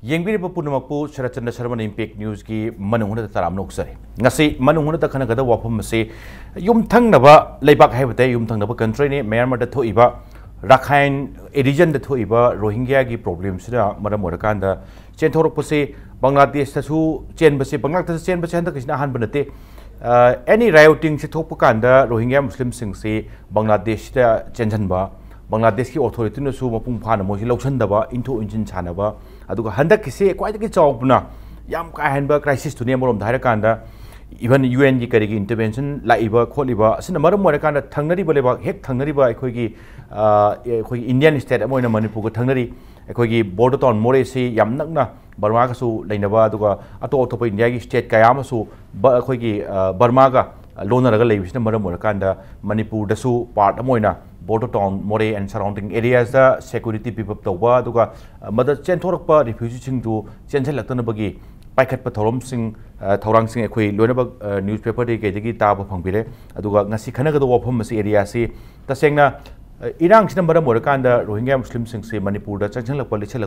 Yengbiriba Punamapu, Sharachandra Sharma Impact News ki Manung Taram Noksari. Nasi Manung Takanagada Wapum say Yum Tangnaba, Labak Habate, Yum Tangnaba country, Myanmar the Toiba, Rakhine, Edition the Toiba, Rohingya problems, Madam Murakanda, Chentoropose, Bangladesh Tasu, Chen Basi, Bangladesh Chen Basanda Krishna Hanbanate. Any rioting Chitopakanda, Rohingya Muslim sing say Bangladesh Chenjanba, Bangladesh authority no Suma Pumpana Mosi Lokshandaba into Engine Chanaba, Aduka Handa Kise, quite a good job. Yam Kahanba crisis to name of Dharakanda, even UN Karigi intervention, Laiba, Koliba, Sinamara Morakanda, Tangari Baleba, Hek Tangariba, Kogi Indian state, Amoina Manipur, Tangari, Kogi Bordoton, Moresi, Yamnagna, Barmagasu, Lainaba, Duga, Ato India state Kayamasu, Kogi Barmaga, Lona Levis, Namara Morakanda, Manipur, the Su, part Amoina. Bordoton, More and surrounding areas, the security people of the world, Mother Chentorpa refusing to Chentel Latanabagi, Packet Pathorum Sing, Torang Sing Equi, Lunabag newspaper, the Gati Taba Pangpire, Aduga Nasikanaga, the Wapum area, see the Sengna Irang number of Morakanda, Rohingya Muslim Sing, say Manipur, the Chanchel Policia,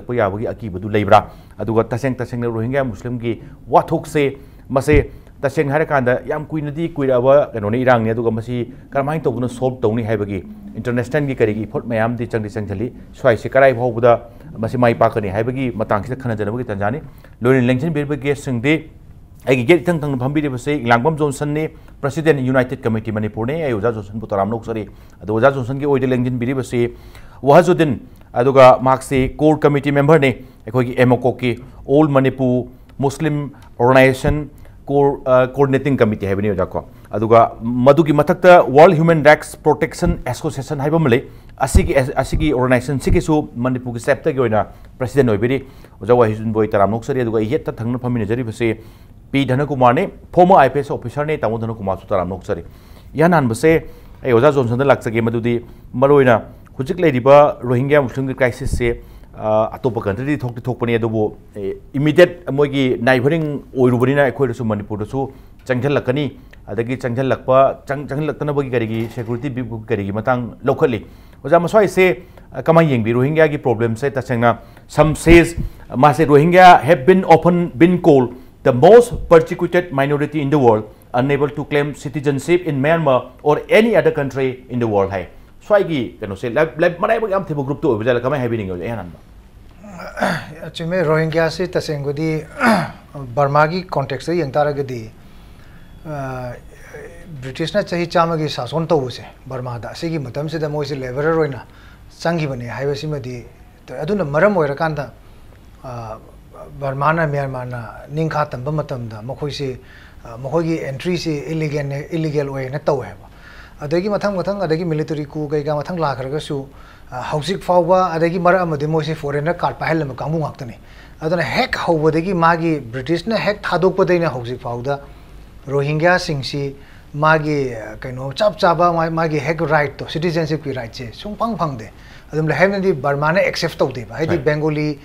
Akibu Labra, Aduga Taseng Taseng Rohingya Muslim gi, what hook say, Mase. Taseng Harakanda, Yam Quinity, Quidava, and on Irang, Yadugamasi, Carmine to solve Tony Habagi, International Gikari, Port Mayam, the Changi Centrally, Swai Sikarai Hobuda, Masimai Pakani, Habagi, Matanks, Kanajanabi, Tanzani, Lorin Langton Bilbagi, Singde, I get Tang Pambi, say, ELANGBAM JONSON, President United Committee Manipurne, I was also Putaram Noxari, the Wazazongi, or the Langton Bilba say, WAHAJUDDIN, Aduga Maxi, Core Committee member, AMMOCOC, Old Manipur, Muslim Organization. Coordinating committee have any Jacko. Aduga Maduki Matakta World Human Rights Protection Association Hibamale, Asiki organization Sikisu, Manipur Septa Goina, President Obiri, Ozawa Hizun Boy Taramnoxari, Aduga yet the Tangan Paminajari say DHANAKUMAR, former IPS officer, Tamutanakuma Taramnoxari. Yanan Base, a Ozazon the Laxa game of the Maroina, Hujik Ladiba, Rohingya Muslim crisis say. Atopa country talk to Topani Adobo immediate Mogi neighboring Urubina equal to Manipur so Changal Lakani, Adagi Changal Lakpa, Changal Lakanabagi Garigi, security people Garigi Matang locally. Was I say Kamaying, Rohingya problem said Tachanga. Some says Mase Rohingya have been called the most persecuted minority in the world, unable to claim citizenship in Myanmar or any other country in the world. Swagi, can say, like Manayam Tibu group to Vijalakama having your Yanamba. Chime Rohingya sit Tasengudi Barmagi context, young Taragadi British Nachahi Chamagi Sasonto, Barmada, Sigi Matamsi the Moisi Leveroina, Sangibani, Hivasimadi, Aduna Maram Werakanda, Barmana, Myanmar, Ninkatam, Bamatam, Mokoisi, Mohogi entries illegal way, Natowe. Adagi Matang, Adagi military coup, Gamatang Lakaragasu, Housing Fawa, Adagi Mara Mademosi foreigner card Pahelam Kamuaktani. Adana heck how Wadagi Magi, British heck Hadopadina Housing Fauda, Rohingya Singsi, Magi, Kano, Chap Chaba, Magi heck right to citizenship rights, Sumpang Pangde. Adam the heavenly Barmana except Todiba, Hedi Bengali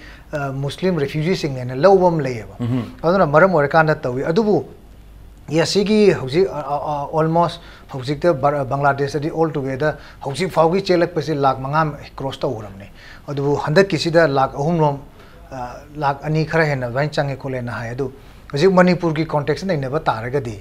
Muslim refugees in a low bomb layer. Adana Maram Warakanda Tawi, Adubu. Yes, Sigi, almost Housing Bangladesh altogether, Housing Faugi Chelak Pesi Lak Mangam cross the Uramne. Or the 100 Kisida Lak Humrom Lak Anikara, Vanchang Kolena Hayadu. Was it Manipurgi context and they never taragadi.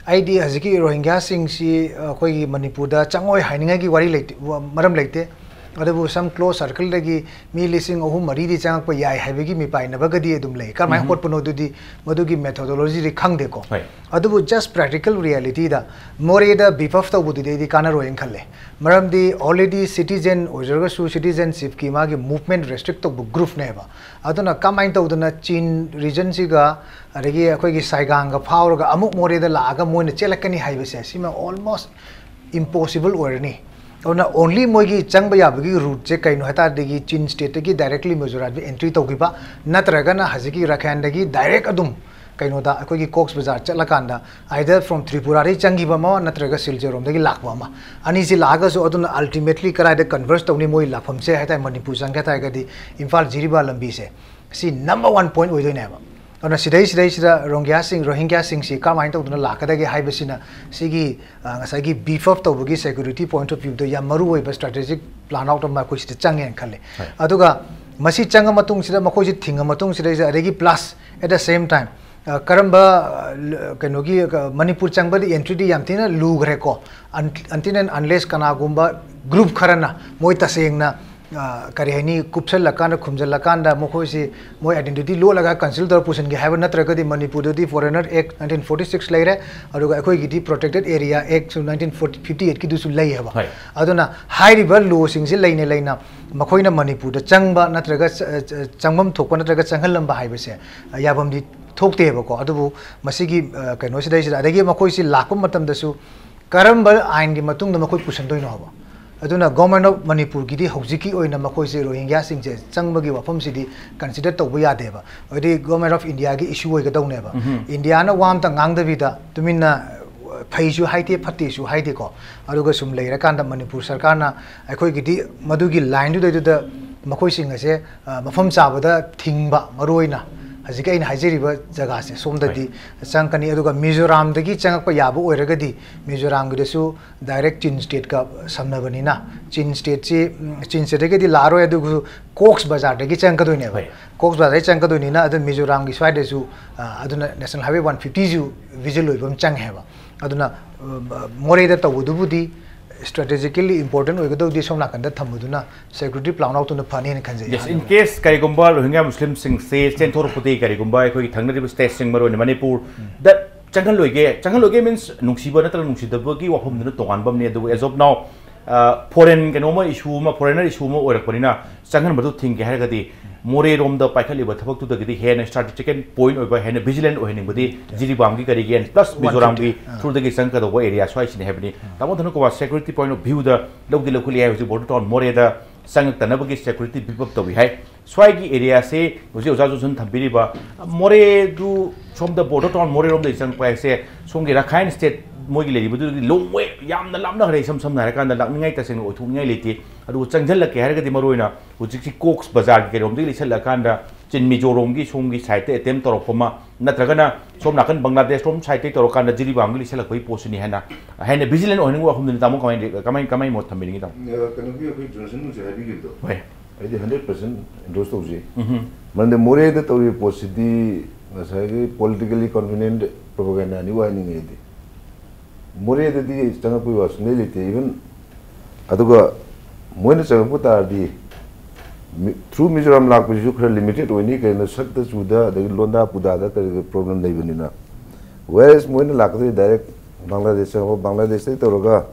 Idea Haziki Rohingya Sing si Koi Manipuda, Changoy Hainagi Wari late, Maram late. Or some close circle lagi me listening of whom Maridi Chang Payai Havigi me by Navagadi Dumlay, Karma Hotponodi, Madugi methodology, the Kangdeco. Other just practical reality, the Moreda Bifafta Woody, the Kanaro in Kale. Maram the already citizen or citizenship Kimagi movement restricted group never. Adona come into the Chin region Siga, Regia Kogi Saiganga, Power, Amuk Moreda Laga, Mon Chelakani Highway, almost impossible or any. Only Mogi Changbaya route check in Hata degi Chin state directly measure entry Tokipa, Natragana Haziki Rakandagi, direct Adum, Kainoda, Kogi Cox Bazar, Chalakanda, either from Tripurari Changibama, Natraga Siljerum, the Lakbama. Anisi Lagas or ultimately Karada converse to Nimoy Lapam, say Hata Manipusangata, Infal Jiriba Lambise. See, number 1 point we don't have. On a Sidais Rohingya Sing, she come into the Lakadagi Hibasina, Sigi, Sagi beef up the security point of view, the Yamaru strategic plan out of my question, Chang and Kale. Aduga masi changa matung sida makoi ji thinga matung sida adegi plus at the same time karamba kenogi Manipur changba di entry di yam thina lu gre ko until and unless kana gumba group kharana moi tasengna kari hani kupsal lakanda khumjal lakanda mokoi si moi identity lo laga council dor pusen ge have natraga di Manipur di foreigner act 1946 laire aduga akoi gi di protected area act 1958 ki dusu lai haba aduna high river law sing si laine laina makoi na Manipur da changba natraga changbam thokpa natraga changhalam ba haibe se yabam di thokte ba ko adubu masigi kaino si dai si adagi makoi si lakum matam dasu karamba ain gi matung da makoi pusen doi no haba aduna government of Manipur gidi hojiki oina makoi se Rohingya singje changbagi wafam sidi consider tawba yade ba odi government of India gi issue oi gadau ne ba India na wam ta ngang da bida tuminna phaisu haite phatti su haite ko aduga sum leira kanda Manipur sarkar na akoi gidi madugi line du da makoi sing ase mafam chabada thingba maroina Hajika in Hajiriba Jagase, Somdadi, Sankani Aduga, Mizoram, the Gichangpa Yabu, or Regadi, Mizoram Gudesu, direct Chin State Cup, Samnavanina, Chin State, Chin Sedegadi, Laro Edu, Cox Bazar, the Gichankaduneva, Cox Bazar, Chankadunina, the Mizoram Giswadesu, Aduna National Highway 150 visual from Changheva, Aduna Moreda Tawudubudi. Strategically important we go this na kanda thamuduna security plan out to the funny and kanse yes in case karigumba Rohingya Muslim sing say central puti karigumba koi thangnari state sing maro in Manipur that changal loge means nungsiba natal nungsidaba gi wafam duna tongan bam ne do as of now foreign kanoma issue ma foreigner issue ma orakpanina changal madu thing ke haragadi more rom da paikali ba thabak tu da gidi hen strategic point over hen vigilant o hening budi jiribam gi kari gen plus Mizoram gi through the gi sanka da area so sin hebni tamo thanu ko security point of view da logdi lokuli hai ji border town more da sang tanab gi security build up to bi hai swai gi area se hoji oja sun thambiri ba more du from the border town more rom da sang pa se song gi Rakhine state moi gi lei bu du longwe yamna lamna hare sam na kan da lakningai ta sing o thungai leti adu changjal la ke har ga di maroina hoji ki Cox bazar gi rom di lisal la kan da chin Mizoram gi song gi site attempt toro poma natragana som nakan Bangladesh rom site toro kan da jiribam gi lisal la koi posini hena hena vigilant o henu khum ni tamo kamai mo thambini ta kanu bi koi JONSON nu jabi gi do ai de 100% endorse to ji mande more de to posidi nasai politically convenient propaganda ni wa ni ngai de more de di tanga pui was nelite even aduga moina chang puta di through Mizoram lak pu ju khra limited oni ke na sakta chuda de londa puda da problem nei bani na whereas moina lak de direct Bangladesh te toroga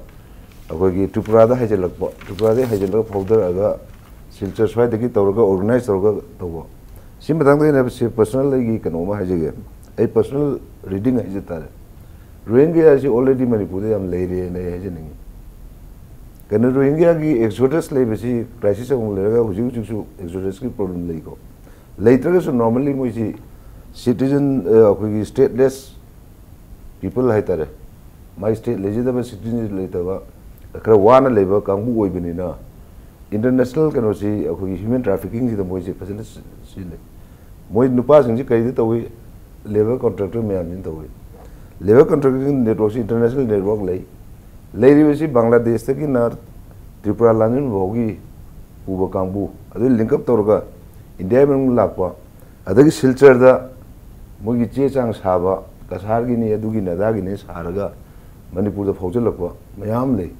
agoi gi Tripura da hajel lakpo Tripura de hajel lak powder aga silchar swai de gi toroga organize toroga tobo sim batang de na personal gi kanoma hajege ai personal reading hajeta Rohingya is already Manipur am lady and a Can Rohingya gi exodus legacy crisis of Lega, who exodus problem lego. Later, so normally we citizen stateless people haitare. My state legitimate citizen later Krawana labor Kambu Wibinina. International can see human trafficking is the most facility. Moi Nupas and Jika away labor contractor may in the way. Labor contracting networks international network lay rivasi Bangladesh ki nar Tripura lanin bogi uba kambu adu link up torga India men lakwa adagi silchar da mogi che chang saba kasar gi ni adu gi nada gi ne saraga Manipur da phojal lakwa mayam lay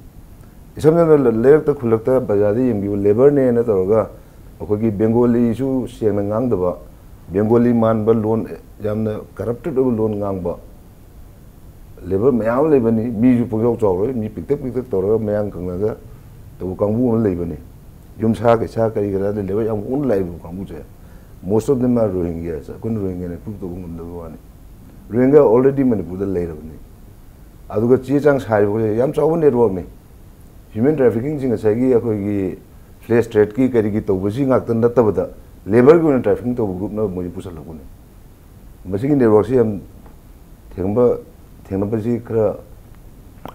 isamna layer ta khulak ta bajadi yimgi labor ne na torga akogi Bengali su siang ngang da ba Bengali man ba loan jamna corrupted loan ngang ba labor mayam labor ni mi ju pogok choro mi piktek toro mayang kangnaga to kangbu on labor ni yum sa ke sa kari gara de labor am un labor kangbu je most of them are Rohingyas kun Rohingya ne pu to gun do wani Rohingya already Manipur da labor ni aduga chi chang sai bo yam chaw network ni human trafficking jing sa gi akoi gi flash trade ki kari gi to busi ngak tan da bada labor gu trafficking to group na mo pu sa lagu ni masigi network si am Thingabasi kara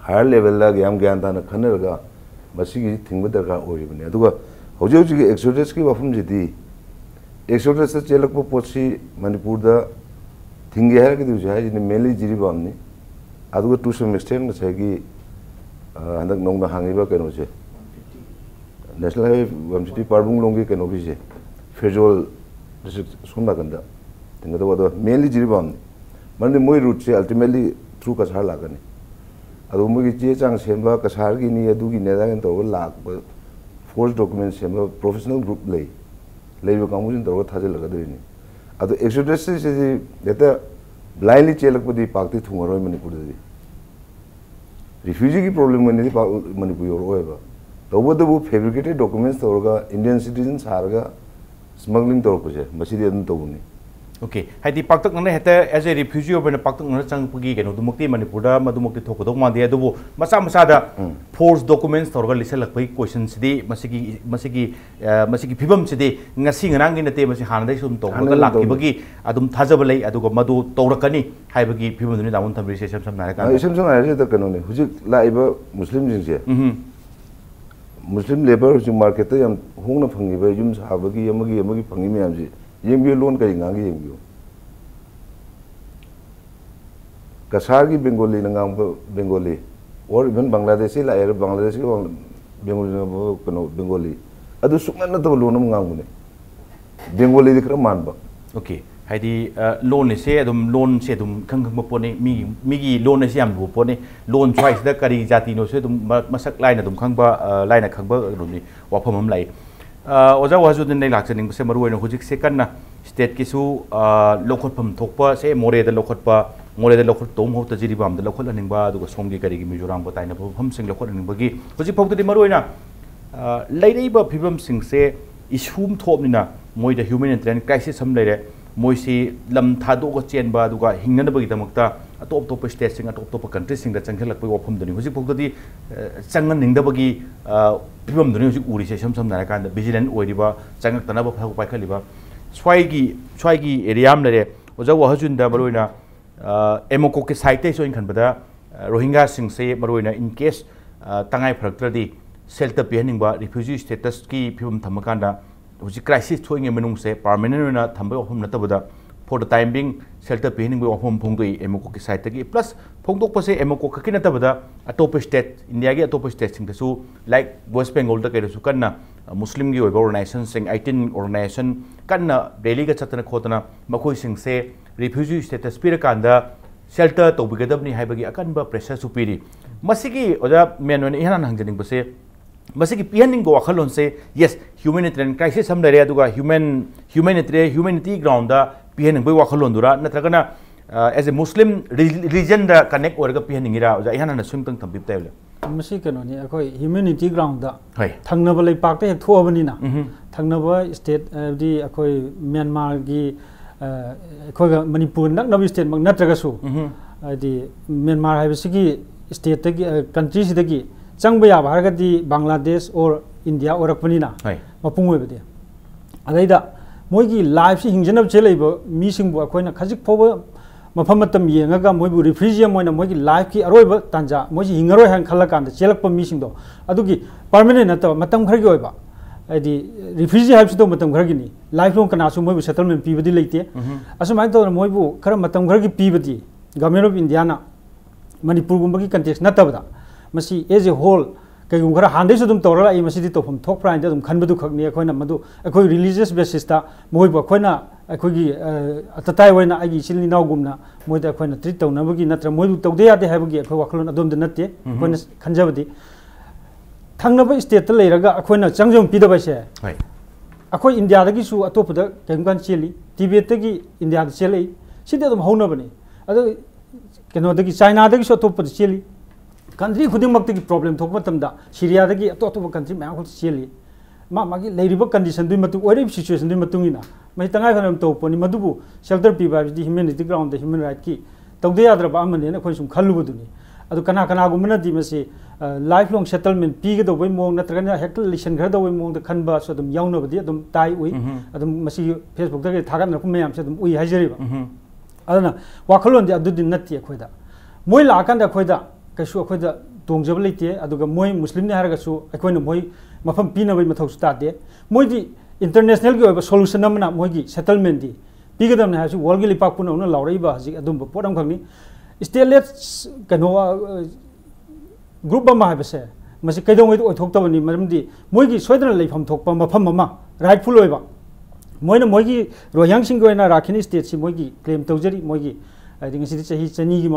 higher level la gyam gyantana khanarga masigi thingba darkar oribani aduga hoji exodus ki wafum jidi exodus ta chelakpo pochi Manipur da thinge har ki dujai ni mainly jiribam ni aduga to some extent sagi andak nongna hangiba keno je national highway 150 parbung longi keno bi je फेजोल Som नाकंदा तेंगदो mainly Jiribam माने मोई root से ultimately through Kasar लागने अदो मोई चे चांग सेंबा कसार की नी अदुगी नेदागन तो लाक फोर्स डॉक्यूमेंट सेंबा प्रोफेशनल ग्रुप लेबो कामुजिन तो थाजे लगदोइनी अदो एक्सोडस से देता ब्लाइंडली चेलकपदी पाक्ति थुंगरोय मणिपुर दि रिफ्यूजी की प्रॉब्लम मने मणिपुर योरबा तबदबु फैब्रिकेटेड डॉक्यूमेंट्स तोरगा इंडियन सिटीजन सारगा स्मगलिंग तोरपसे मसिदि अदुम तोबुनी ओके हाइदि पाक्तक नने हेते एज ए रिफ्यूजी ओबन पाक्तक नने चंगपगी केनो दुमुक्ति मणिपुर दा मदुमुक्ति थोकदो मादे अदुबु मसा मसा दा फोर्स डॉक्यूमेंट्स तोरगा लिसलकपई क्वेश्चन सिदि मसिगी फिबम सिदि ngasi nganang ni nate masi hanadai sum tokga lakibagi adum thajaba lei aduga madu tawrakani haibagi phibam duni damun thamri se sam na ka sam sam ai ta kano ne hujik laiba muslim jingse muslim labor ju market ta yam hongna phangi ba yum sabagi amagi phangi me amji yengbi loan kai ngang yengbi kasar ki bengali ngang bengali or even bangladeshi la air bangladeshi bengali kano bengali adu sukna na to loan ngang ne bengali dikra manba okay haidi loan se adum loan se adum khang pone mi loan se yam bu pone loan choice da kari jati no se dum masak line adum khangba line khangba dum ni wafam am lai oja WAHAJUDDIN nei lakchaning se maru oina hujik se kanna state ki su lokhotpham thokpa se more da lokhot tom ho ta jiri bam da lokhot aningba aduga somgi kari gi mizoram ba taina pham sing lokhot aningba gi hujik phok ti maru oina leireiba phibam sing se isum thopnina moi da humanitarian crisis sam leire moi si lam thado ko chenba aduga hingna bagi damakta atop state sing atop country sing da changhelak pai wafam duni hujik phok ti changan ningda bagi phibam duni hujik uri se sam na kan da vigilant oiriba changak tanaba phak pai khaliba swai gi area am lere oja WAHAJUDDIN da maroina AMMOCOC ke site so in khan bada rohingya sing se maroina in case tangai phraktradi shelter pianing ba refugee status ki phibam thamakanda hujik crisis thoing menung se permanent na thambai ofum na tabada for the time being shelter pianing ba ofum phongdoi AMMOCOC ke site ki plus phongdok pa se AMMOCOC ki na tabada atop state india gi atop state sing su like West Bengal da kai su kanna muslim gi oiba organization sing 18 organization kanna daily ga chatna khotna makhoi sing se refugee status pira kanda shelter to bigadabni haibagi akanba pressure su piri masigi oja menone ihana hangjaning base masigi pianing go wakhalon se yes humanitarian crisis sam lare aduga humanity ground da pianing boy wakhalon dura natragana as a muslim region da connect orga pianing ira oja ihana na sumtang thambip tayle masi kano ni akoi humanity ground da thangnaba lei pak te thobani na thangnaba state di akoi Myanmar gi akoi Manipur nak nabi state mak natraga su di Myanmar haibisigi state ta gi country sidagi changba ya bharagati Bangladesh or India orakpani na mapung oi bade adaida moi gi life si hingjanab chelaiba mi singbu akoi na khajik phoba mafam matam yengaga moibu refugee moina moigi life ki aroiba tanja moji hingaroi han khalakanda chelakpa mi singdo adugi permanent nata matam khargi oiba adi refugee habs do matam khargi ni life long kana su moibu settlement pibadi leite asumai to moibu khara matam khargi pibadi government of India na Manipur gumba ki context natabda masi as a whole kai gum khara handai su dum torala I masi di tofam thok prime dum khanbadu khakni akoina madu akoi religious basis ta moibu akoina akoigi atatai waina agi silni naw gumna moida akoina treat tawnabagi natra moibu tawde yade haibagi akoi wakhalon adom de natte akoina khanjabadi thangnaba state ta leiraga akoina changjom pidaba se akoi India dagi su atopada kemkan cheli Tibet dagi India da cheli sidi adum hauna bani adu keno dagi China dagi su atopada cheli country khuding mak dagi problem thokma tamda Syria dagi atopa country ma khol cheli magi leiriba condition dui matu ori situation dui matungina mai tangai phanam to poni madubu shelter piba di humanity ground the human right ki tawde yadra ba amane na khoi sum khallu buduni adu kana gumna di masi lifelong settlement pi ga do bai mong natragana hektal listen ghar do bai mong da khanba so dum yauna badi dum tai ui adum masi Facebook da thagan na kum mayam se dum ui hajari ba adana wakhalon di adu din natti khoida moi la kan da khoida kasu khoida tongjab leite aduga moi muslim ne haraga su akoina moi mafam pina bai mathau sta de moi di international gi solution amna moi gi settlement di pigadam na hasu world gi lipak puna una laurai ba ji adum podam khangni stateless kano group ma ha bese masi kaidong oi thok tabani maram di moi gi soidana leifam thokpa mafam ma rightful oi ba मोइना मोइगी रोयांग सिंह गोइना राखिनी state से मोइगी claim तौजरी मोइगी आदि ngasi chahi chani gi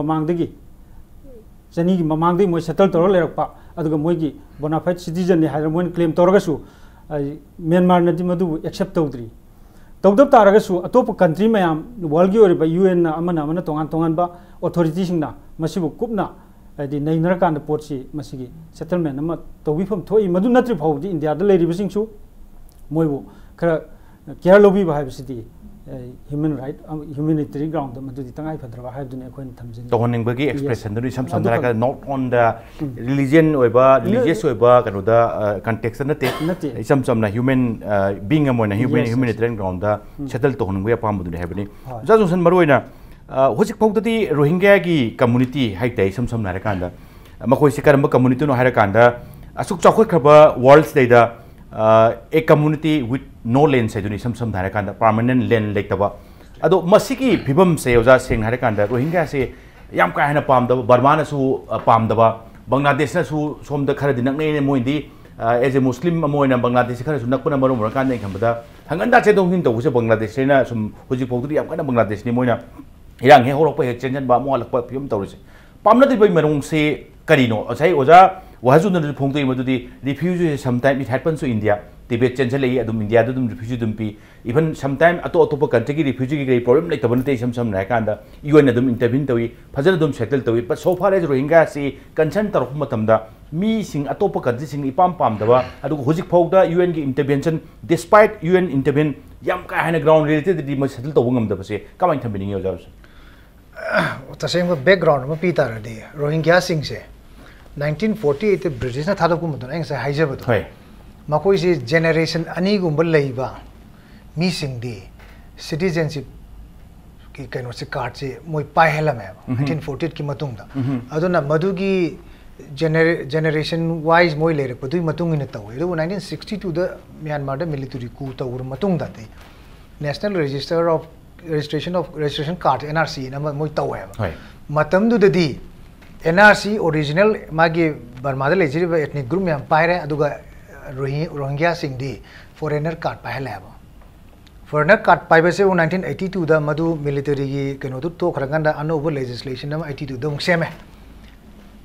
mamang मोइ settle तौर लेरपा अदुगा मोइगी बोनाफाइड सिटीजन ने हाइर मोइन क्लेम तौरगसु म्यांमार नदि मदु एक्सेप्ट तौद्री तौदब तारगसु अतोप कंट्री मयाम वर्ल्ड की ओरिबा यूएन ना अमना तोंगान तोंगान बा अथॉरिटी सिंगना मसिबु कुपना आदि नैनर कान पोर्टसी मसिगी सेटलमेंट अमा तौबिफम थोई मदु नत्रि फाउदी इंडिया द लेरिबसिंगसु मोइबु खरा केयर लोबी बाहाबसिदी human right humanitarian ground madudi tangai phadra haibdune akhoi thamjin toning bagi expression du sam samdara not on the religion oiba religious oiba kanu da context nate sam samna human being amoina humanitarian ground da settle toning bagi apam du haibni ja jonson maroina hojik phawdadi rohingya gi community haitai sam samna ra kanda makoi se karamba community no haira kanda asuk chakhoi khaba world day da a community with no land से दुनी सम धारे कांदा permanent land lake तबा अदो मसिकी फिबम से ओजा सेंग हारे कांदा रोहिंग्या से याम का हैना पाम दबा बर्मा न सु पाम दबा बांग्लादेश न सु सोम द खर दिनक ने मोइदी एज ए मुस्लिम मोइना बांग्लादेश खर सु नकपुना मरो मरो कांदा खंबदा हंगंदा से दोंगिन तो से बांग्लादेश ने सुम हुजि पौदरी याम काना बांग्लादेश नि मोइना इरांग हे होरक पे चेंजन बा मो अलक फिबम तौरसे पामना दि बै मरंग से करिनो अछाई ओजा वाहाजुद्दीन फोंगतोय मदुदी refugee sometime it happens to India Tibet चेंजले अदुम इंडिया दुम रिफ्यूजी दुम पी इवन समटाइम अतो अतो कंट्री की रिफ्यूजी की प्रॉब्लम लाइक तबन ते सम नाय कांदा यूएन दुम इंटरवीन तवी फजल दुम सेटल तवी but so far as Rohingya से कंसर्न तरफ मतमदा मी सिंग अतो कंट्री सिंग इपाम पाम दबा अदु होजिक फौदा यूएन की इंटरवेंशन डिस्पाइट यूएन इंटरवेन याम का हैन ग्राउंड रिलेटेड दि म सेटल तव ngam दबसे कमाइन थबिनिंग यो जाबस तसेंग बैकग्राउंड म पी तार दि रोहिंग्या सिंग से 1948 ब्रिटिश ना थादो कुम दन से हाइजबद होय मकोई से जेनरेशन अनी गुंबल लईबा मी सिंगदी सिटीजनशिप की कनो से कार्ड से मोय पाय हेलम है 1948 की मतुंग दा अदुना मधुगी जेनरेशन वाइज मोय लेरे पदुई मतुंग इन तवे 1962 द म्यांमार द मिलिटरी कू तवर मतुंग दा ते नेशनल रजिस्ट्रेशन कार्ड एनआरसी ना मोय तवे है मतम दु ददी एनआरसी ओरिजिनल मागे बर्मा द लेजिरिबा एथनिक ग्रुप में पायरे अदुगा रोहिंग्या सिंगदी फॉरेनर कार्ड पाहले है फॉरेनर कार्ड पाइबे से 1982 दा मधु मिलिटरी की कनो तो खरगंदा अनोव लेजिस्लेशन नम 82 दम सेमे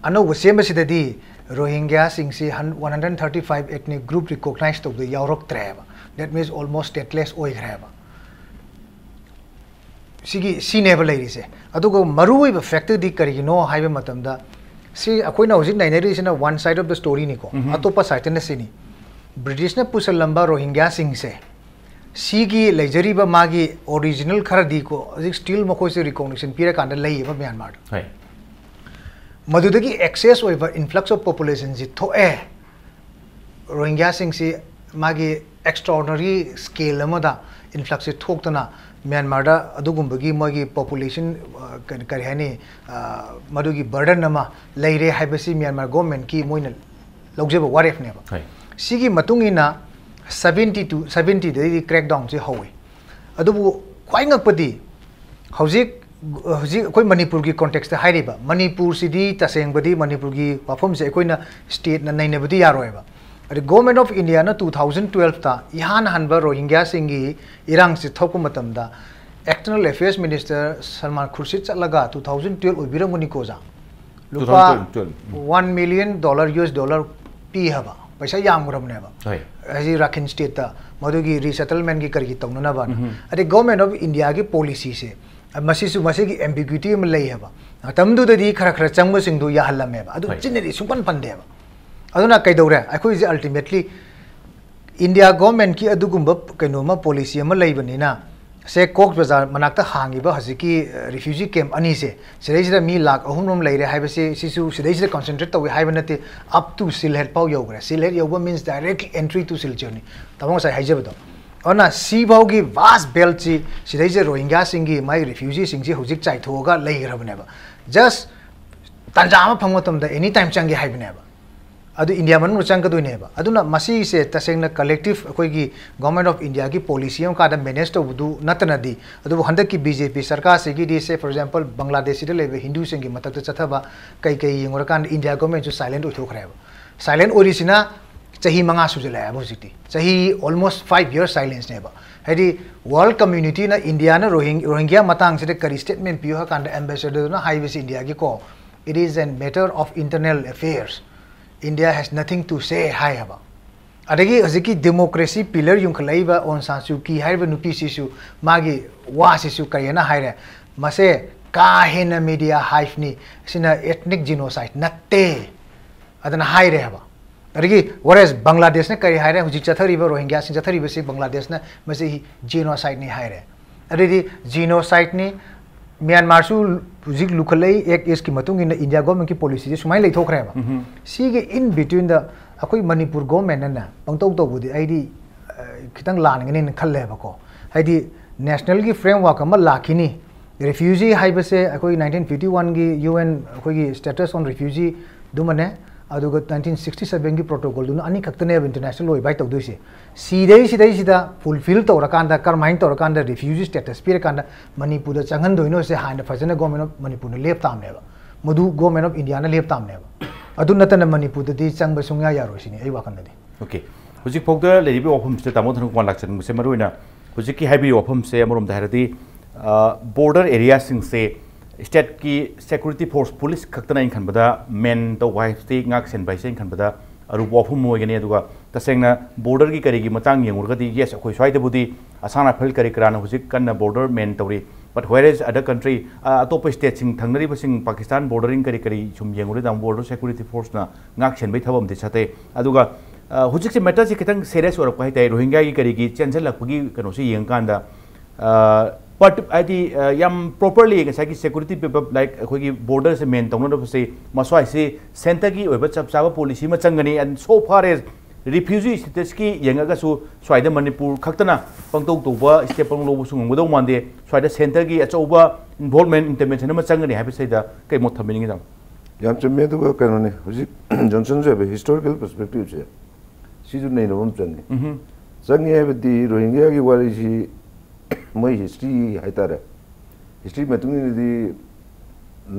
अनोव सेमे सिददी रोहिंग्या सिंग से 135 एथनिक ग्रुप रिकॉग्नाइज तो द यावरक त्रेबा दैट मींस ऑलमोस्ट स्टेटलेस ओइ ग्रेबा सिगी सीनेबल लेरिसे अदुगो मरुइब फैक्टर दी करिनो हाइबे मतमदा सी अखोइना होजिक नाइनेरिसना one side of the story निको अतोपा साइड ने सिनी ब्रिटिश ने पुसल लंबा रोहिंग्या सिंग से सी की लेजरीबा मागी ओरिजिनल खर दी को होजिक स्टिल मखोइ से रिकॉग्निशन पीरे कांड लईबा म्यांमार है मधुदगी एक्सेस ओइबा इन्फ्लक्स ऑफ पॉपुलेशन जी थोए रोहिंग्या सिंग से मागी एक्स्ट्राऑर्डिनरी स्केल अमदा इन्फ्लक्स से थोकतना म्यांमार दा अदुगुंबगी मोगी पॉपुलेशन करिहानी मधुगी बर्डन नमा लेरे हाइबसी म्यांमार गवर्नमेंट की मोइना लौजेबा वारेफ नेबा सिगी मतुंगिना 70 दे क्रैकडाउन से होवे अदुबु ख्वाइ ngakpadi हौजिक अखोइ मणिपुर की कॉन्टेक्स्ट हाइरेबा मणिपुर सिदी तसेंगबदी मणिपुर की वाफम से अखोइना स्टेट न नैनेबदी यारोएबा अरे गवर्नमेंट ऑफ इंडिया ना 2012 ता इहान हनबा रोहिंग्या सिंगी इरांग से थोक मतमदा external affairs minister Salman Khurshid चलगा 2012 ओबिरंगुनी कोजा लुपा $1 million US पी हबा पैसा यामरबनेबा हजी राखिन स्टेट ता मधुगी रीसेटलमेंट की करगी तौननाबा अरे गवर्नमेंट ऑफ इंडिया की पॉलिसी से मसीसु मसीगी एम्बिग्युटी में लई हबा तमदुददी खरा खरा चंगब सिंगदु याहलमेबा अदु चिनरी सुपन पंदेबा अदुना कैदौरे अखोइ जे अल्टीमेटली इंडिया गवर्नमेंट की अदुगुंबा कैनोमा पॉलिसी अमा लईबनिना से कोक बाजार मनाक्ता हांगिबा हजिकी रिफ्यूजी कैंप अनी से सिदैजिदा मी लाख अहुम लैरे हाइबसे सिसु सिदैजिदा कॉन्सेंट्रेट तवे हाइबनते अप टू सिलहेड पाउ यौग्रे सिलहेड यौबा मीन्स डायरेक्टली एंट्री टू सिलचरनी तमो साइ हाइजबदो अना सी भाउगी वास्ट बेल्ट ची सिदैजे रोहिंग्या सिंगी माइ रिफ्यूजी सिंगी हुजिक चाइथोगा लैग्रबनेबा जस्ट तंजामा फंगोतमदा एनी टाइम चंगे हाइबनेबा अदु इंडिया मन चंगदुनेबा अदुना मसी से तसेंगना कलेक्टिव अखोइगी गवर्नमेंट ऑफ इंडिया की पॉलिसी का मैनेज तौबदु नतनदी अदु हंदक की बीजेपी सरकार से की से फॉर एग्जांपल बांग्लादेश से लेबे हिंदू सिंगी मतक चथबा कई कई यंगरकान इंडिया गवर्नमेंट जो साइलेंट ओथोखरेबा साइलेंट ओरिसिना chahi manga sujala hai bojiti chahi almost 5 years silence ne ba hedi world community na India na Rohingya matang se kari statement piu ha kan ambassador na high base India gi ko it is a matter of internal affairs India has nothing to say hai ba adagi aziki democracy pillar yung khalai ba on san su ki hai ba nupi sisu magi wa sisu kayena hai re mase ka hena media hive ni sina ethnic genocide natte adana hai re ba adagi whereas Bangladesh ne kari hai re huji chathari ba Rohingya sin chathari ba se Bangladesh na mase genocide ni hai re adagi genocide ni Myanmar su huji lukhalai ek is ki matung in India government ki policy je sumai lai thokre ba si ge in between the akoi Manipur government na pangtau to budi aidi khitang lan ngani khalle ba ko haidi national gi framework ama lakhini refugee haiba se akoi 1951 gi UN akoi gi status on refugee dumane aduga 1967 gi protocol duna ani khaktane international loi bai tawdoi se sidai fulfill tawrakanda karmain tawrakanda refugee status pirakanda Manipur da changan doino se handa fajana government of Manipur na lep tamne ba madu government of India na lep tamne ba adu natana Manipur da di changba sungya yaro sini ai wakan de okay hujik phokda leibi wafam se tamo thang kon lakchan se maruina hujik ki haibi wafam se amorom da harati border area sing se state ki security force police khaktana in khan bada men to wife te ngak sen bai sen khan bada aru wafum mo gene aduga tasengna border ki kari gi matang yengurga di yes akoi swai de budi asana phel kari krana hujik kanna border men tawri but whereas other country atop state sing thangnari basing Pakistan bordering kari sum yengure dam border security force na ngak sen bai thabam de chate aduga hujik se matter se kitang serious or pai tai Rohingya gi kari gi chanjal lakpagi kano se yeng kanda but adi yam properly ngasagi security people like khoi border se main tongno se maswai se center gi oiba chap chaba policy ma changani and so far as refugee status ki yengaga su swaida Manipur khaktana pangtau toba step pang lo su ngudau mande swaida center gi achauba involvement intervention ma changani habi sai da kai mo thamini ngam yam chemme du ka no ne huji Johnson je historical perspective je si ju nei no bom changi changi habi di Rohingya gi wari si my history haitare history matung di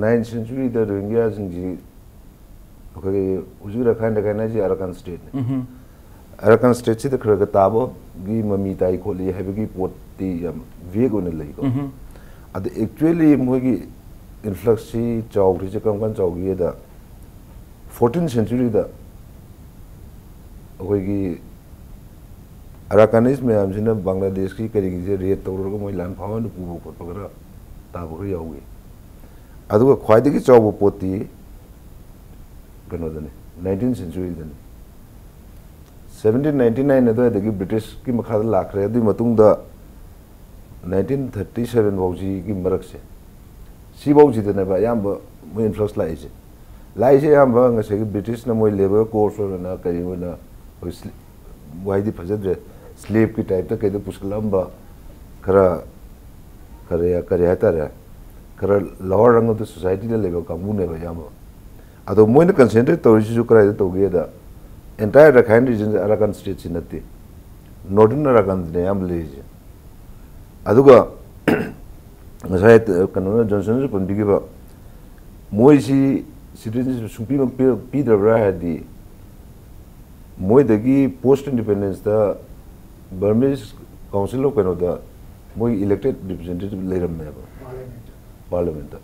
9th century da Rohingya singji okay ujura khanda kana ji Arakan state Arakan state si da khraga tabo gi mami tai kholi habigi pot ti yam vego ne lai ko ad actually mogi influx si chawri je kam kan chawgi da 14th century da okay gi Arakanese में हमसे ना बांग्लादेश की करेगी जे रेत तोड़ को मोई लान फावन पूबो को पकड़ा ताबो को याऊगे अदुगा ख्वाइदे की चौबो पोती कनो दने 19th century दने 1799 ने तो देखी ब्रिटिश की मखाद लाख रहे दी मतुंग दा 1937 बाउजी की मरक से सी बाउजी दने बा याम मोई इन्फ्लुएंस लाई से याम बा ngase की ब्रिटिश ना मोई लेबर कोर्स ना करी ना वाइदी फजद slave की टाइप तक कहीं पुष्कलम्बा खरा करे या करे है तारे खरा लोअर रंग तो सोसाइटी ले लेवल का मुने बया मो अतो मोइन कंसेंट्रेट तो इशू जो कराए तो गया दा entire Rakhine region Arakan state सिनती नॉर्दर्न अराकन ने हम ले जे अदुगा ngасai kanona Johnson जो पंडी के बा मोइसी सिटीजनशिप सुपी में पीदर रहा है दी मोइ दगी पोस्ट इंडिपेंडेंस दा Burmese Council of Canada, moi elected representative leader me parliament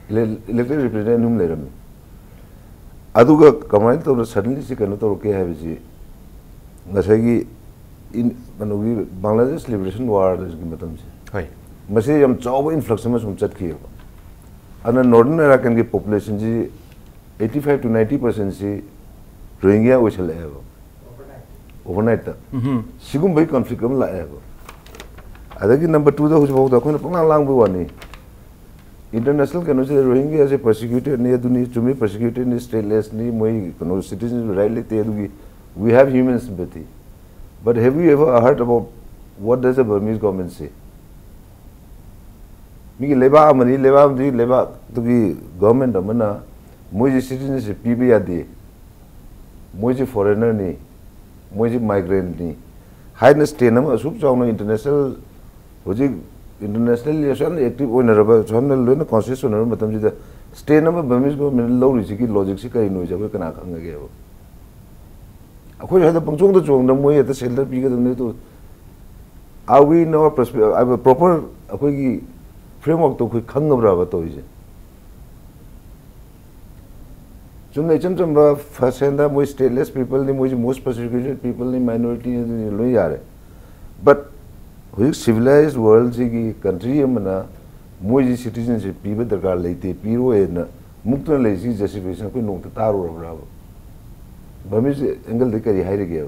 elected representative leader me aduga command to suddenly se kana to ke hai ji ngasai gi in manogi Bangladesh liberation war gi matam se hai mase yam chaw influx ma sum chat ki ana northern Arakan gi population ji 85 to 90% se Rohingya wechal hai overnight sigum bai conflict am la ego adagi number 2 da hujbo da khona panglang lang bu wani international kanu se Rohingya as a persecuted ne duni chumi persecuted ne stateless ni moi kanu citizens rightly te dugi we have human sympathy but have you ever heard about what does the Burmese government say mi leba amani leba dugi government amana moi citizenship pi bi ade moi foreigner ni Moji migrant नि हाइना state नम असुप chown international होजि international lesson active ओइन रब छन lion conscious owner मतम जि state नम Burmese government लो रिसि की logic सि कई no जब कना खंग गे अखोई हद पंचों तो चोंग नमो ये तो सेल्डर पी के तुमने तो are we in our perspective I have proper अखोई की framework तो कोई खंग बराबर तो इसे चुम्ने चमचम बा फसेंदा मोई stateless people ने मोई most persecuted people ने minority ने लोग यार है but हुई civilized world से की country है मना मोई citizenship पीबे दरकार लेते पीरो है ना मुक्त न लेसी justification कोई नोट तारो रहा बमिस एंगल दे करी हाइर गया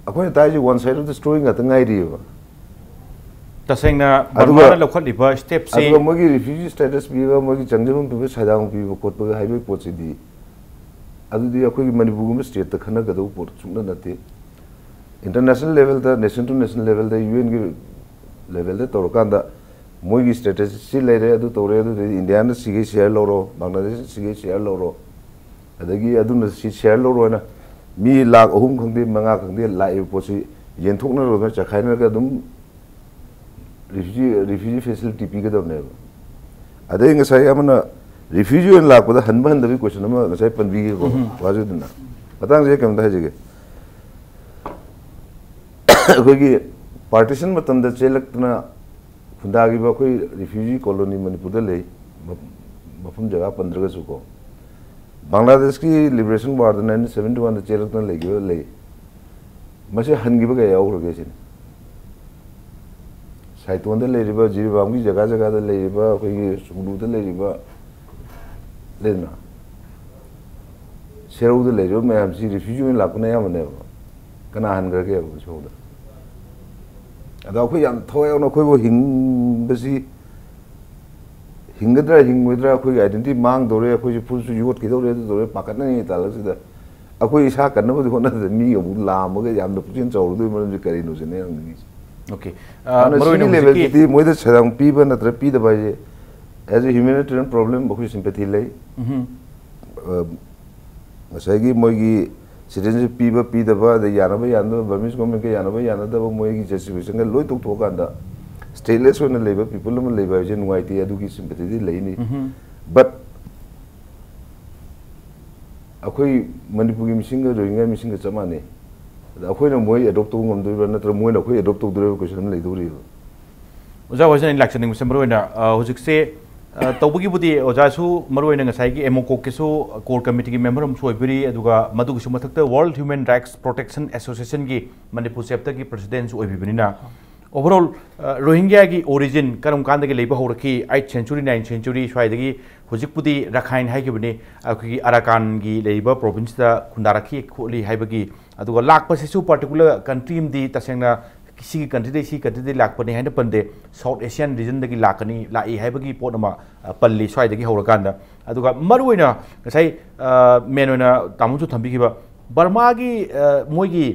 अखोई ताई जी one side of the story ngata ngai ri ba tasengna barma lokhat liba step se adu mogi refugee status bi ba mogi changjum bi sadang bi kot ba highway pot si di adu di akhoi manipur gum state ta khana gadu pot chungna nate international level da nation to nation level da UN gi level da torkan da mogi status si lere adu tore adu india na sige share loro bangladesh sige share loro adagi aduna si share loro na mi lakh ahum khangde manga khangde lai posi yenthokna ro ga chakhaina ga dum refugee facility pi ga dom ne adai nga sai amana refugee en lakh da hanba handa bi question ma sai pan bi ko wajudna patang je kam da je ko gi partition matam da chelakna khunda gi ba koi refugee colony manipur da le mafum jaga 15 ga su ko Bangladesh की liberation war 1971 the चेलकन लेगियो ले मसे हनगिबा गया औरगे सिन साइतोन the लेरिबा Jiribam की जगह जगह the लेरिबा कोई सुगु the लेरिबा लेना शेरउ the लेरियो मैं हमसी रिफ्यूजी में लाकने या मने कना हनगर के छोड़ अदा कोई याम थोय न कोई वो हिंगबसी हिंगद्रा हिंगद्रा कोई आइडेंटिटी मांग दोरे कोई फुल सु योट के दोरे दोरे पाकत नहीं तालक सिदा अकोई इसा करना बदि होना मी अबु लाम के याम द पुजिन चौर दु मन जे करी नो से ने अंगी ओके मरोइन लेवल की मोइद छदंग पीबा नत्र पीदा बाजे एज ए ह्यूमैनिटेरियन प्रॉब्लम बहु सिंपैथी ले मसागी मोगी सिटीजनशिप पीबा पीदबा द यानबा यानबा बमिस गवर्नमेंट के यानबा यानदा मोगी जस्टिफिकेशन के लोय तो थोकांदा stateless on the labor people on labor is white adu ki sympathy leini but akoi manipur gi missing ga rohingya missing ga chamane akoi na moi adopt to ngam do na tra moi na akoi adopt to do question le do ri oja wajan election ning semro na hojik se tawbugi budi oja su maro ina ngasai gi AMMOCOC ke su core committee gi member am soibiri aduga madu gi su mathakta world human rights protection association gi manipur chapter gi president su oibibini na overall Rohingya की origin करम कांद के लेबा होरखी 8th century 9th century स्वाइदगी हुजिकपुदी रखाइन हाइगिबनी अखि अराकान की लेबा प्रोविंस दा खुंदारखी खोली हाइबगी अदुगा लाकपसिसु पर्टिकुलर कंट्री दी तसेंगना किसी कंट्री दे लाकपनी हाइन पंदे साउथ एशियन रीजन दगी लाकनी लाई हाइबगी पोनमा पल्ली स्वाइदगी होरकांदा अदुगा मरुइना गसाई मेनोना तामुसु थंबिगिबा बर्मा की मोगी